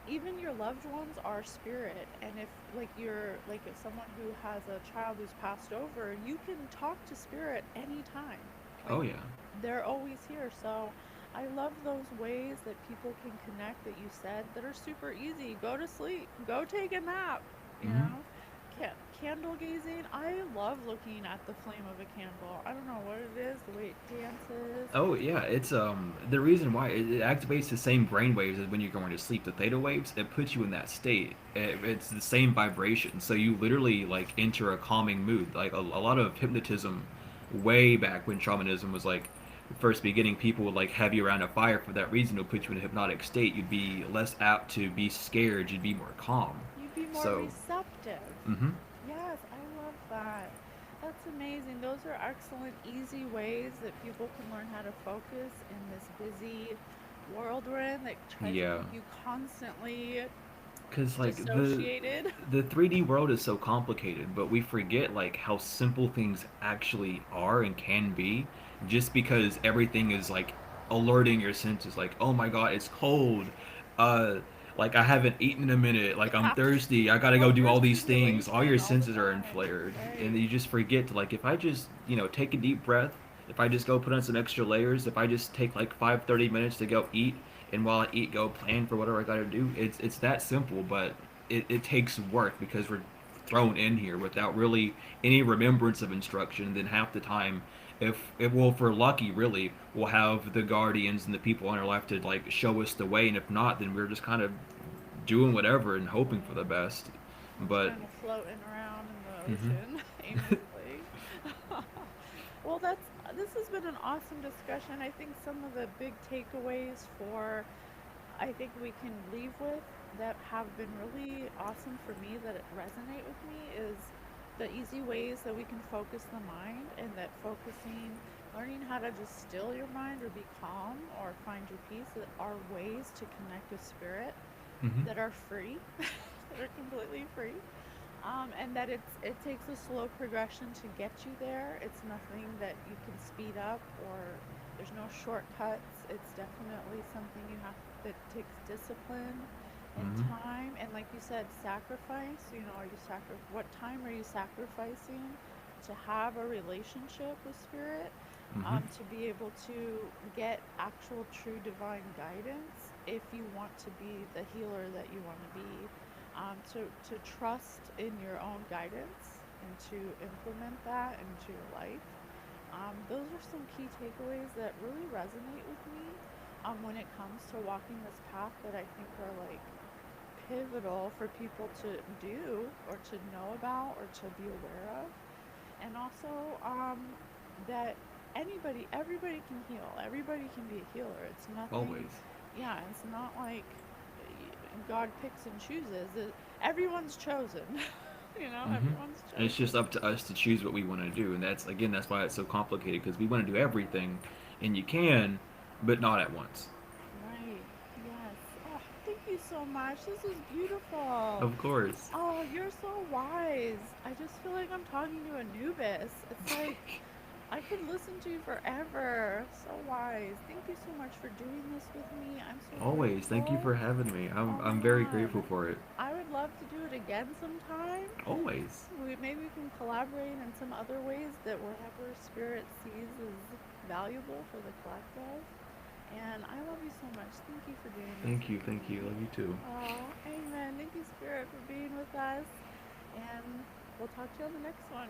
even your loved ones are spirit, and if like you're like if someone who has a child who's passed over, you can talk to spirit anytime. Like Oh yeah. they're always here. So I love those ways that people can connect that you said that are super easy. Go to sleep, go take a nap, you Mm-hmm. know. Candle gazing. I love looking at the flame of a candle. I don't know what it is, the way it dances. Oh yeah. It's the reason why it activates the same brain waves as when you're going to sleep. The theta waves. It puts you in that state. It's the same vibration. So you literally like enter a calming mood. Like a lot of hypnotism, way back when shamanism was like first beginning, people would like have you around a fire for that reason. It would put you in a hypnotic state. You'd be less apt to be scared. You'd be more calm. You'd be more So. receptive. Mm-hmm. Yes, I love that. That's amazing. Those are excellent, easy ways that people can learn how to focus in this busy world we're in that tries to Yeah. keep you constantly Because like dissociated. the 3D world is so complicated, but we forget like how simple things actually are and can be, just because everything is like alerting your senses. Like, oh my god, it's cold. Uh, like I haven't eaten in a minute. Like I'm Yeah. thirsty. I gotta go do all these things. All your Overstimulation all the senses are time. inflared, and Right. you just forget to like if I just take a deep breath. If I just go put on some extra layers, if I just take like 5-30 minutes to go eat, and while I eat, go plan for whatever I got to do. It's that simple, but it takes work because we're thrown in here without really any remembrance of instruction. Then half the time, if we're lucky, really, we'll have the guardians and the people in our life to like show us the way, and if not, then we're just kind of doing whatever and hoping for the Right. best. Just But kind of floating around in the mm-hmm. ocean aimlessly. Well, this has been an awesome discussion. I think some of the big takeaways for I think we can leave with that have been really awesome for me that resonate with me is the easy ways that we can focus the mind, and that learning how to just still your mind or be calm or find your peace are ways to connect with spirit Mm-hmm. that are free, that are completely free, and that it takes a slow progression to get you there. It's nothing that you can speed up, or there's no shortcuts. It's definitely something that takes discipline and Mhm. time, and like you said, sacrifice. Are you what time are you sacrificing to have a relationship with spirit, Mhm. to be able to get actual true divine guidance if you want to be the healer that you want to be, to trust in your own guidance and to implement that into your life. Those are some key takeaways that really resonate with me, when it comes to walking this path, that I think are like pivotal for people to do or to know about or to be aware of. And also, that everybody can heal, everybody can be a healer. It's nothing, Always. yeah, it's not like God picks and chooses. Everyone's chosen. Mhm. Everyone's And it's just chosen. up to us to choose what we want to do, and that's why it's so complicated because we want to do everything, and you can, but not at once. Right. Yes. Oh, thank you so much. This was beautiful. Of course. Oh, you're so wise. I just feel like I'm talking to Anubis. It's like I could listen to you forever. So wise. Thank you so much for doing this with me. I'm so Always. Thank you grateful. for having me. I'm Oh I'm very man. grateful for it. I would love to do it again sometime. Always. Maybe we can collaborate in some other ways that whatever spirit sees is valuable for the collective. And I love you so much. Thank you for doing this Thank you. with Thank you. me. Love you too. Oh, amen. Thank you, Spirit, for being with us. And we'll talk to you on the next one.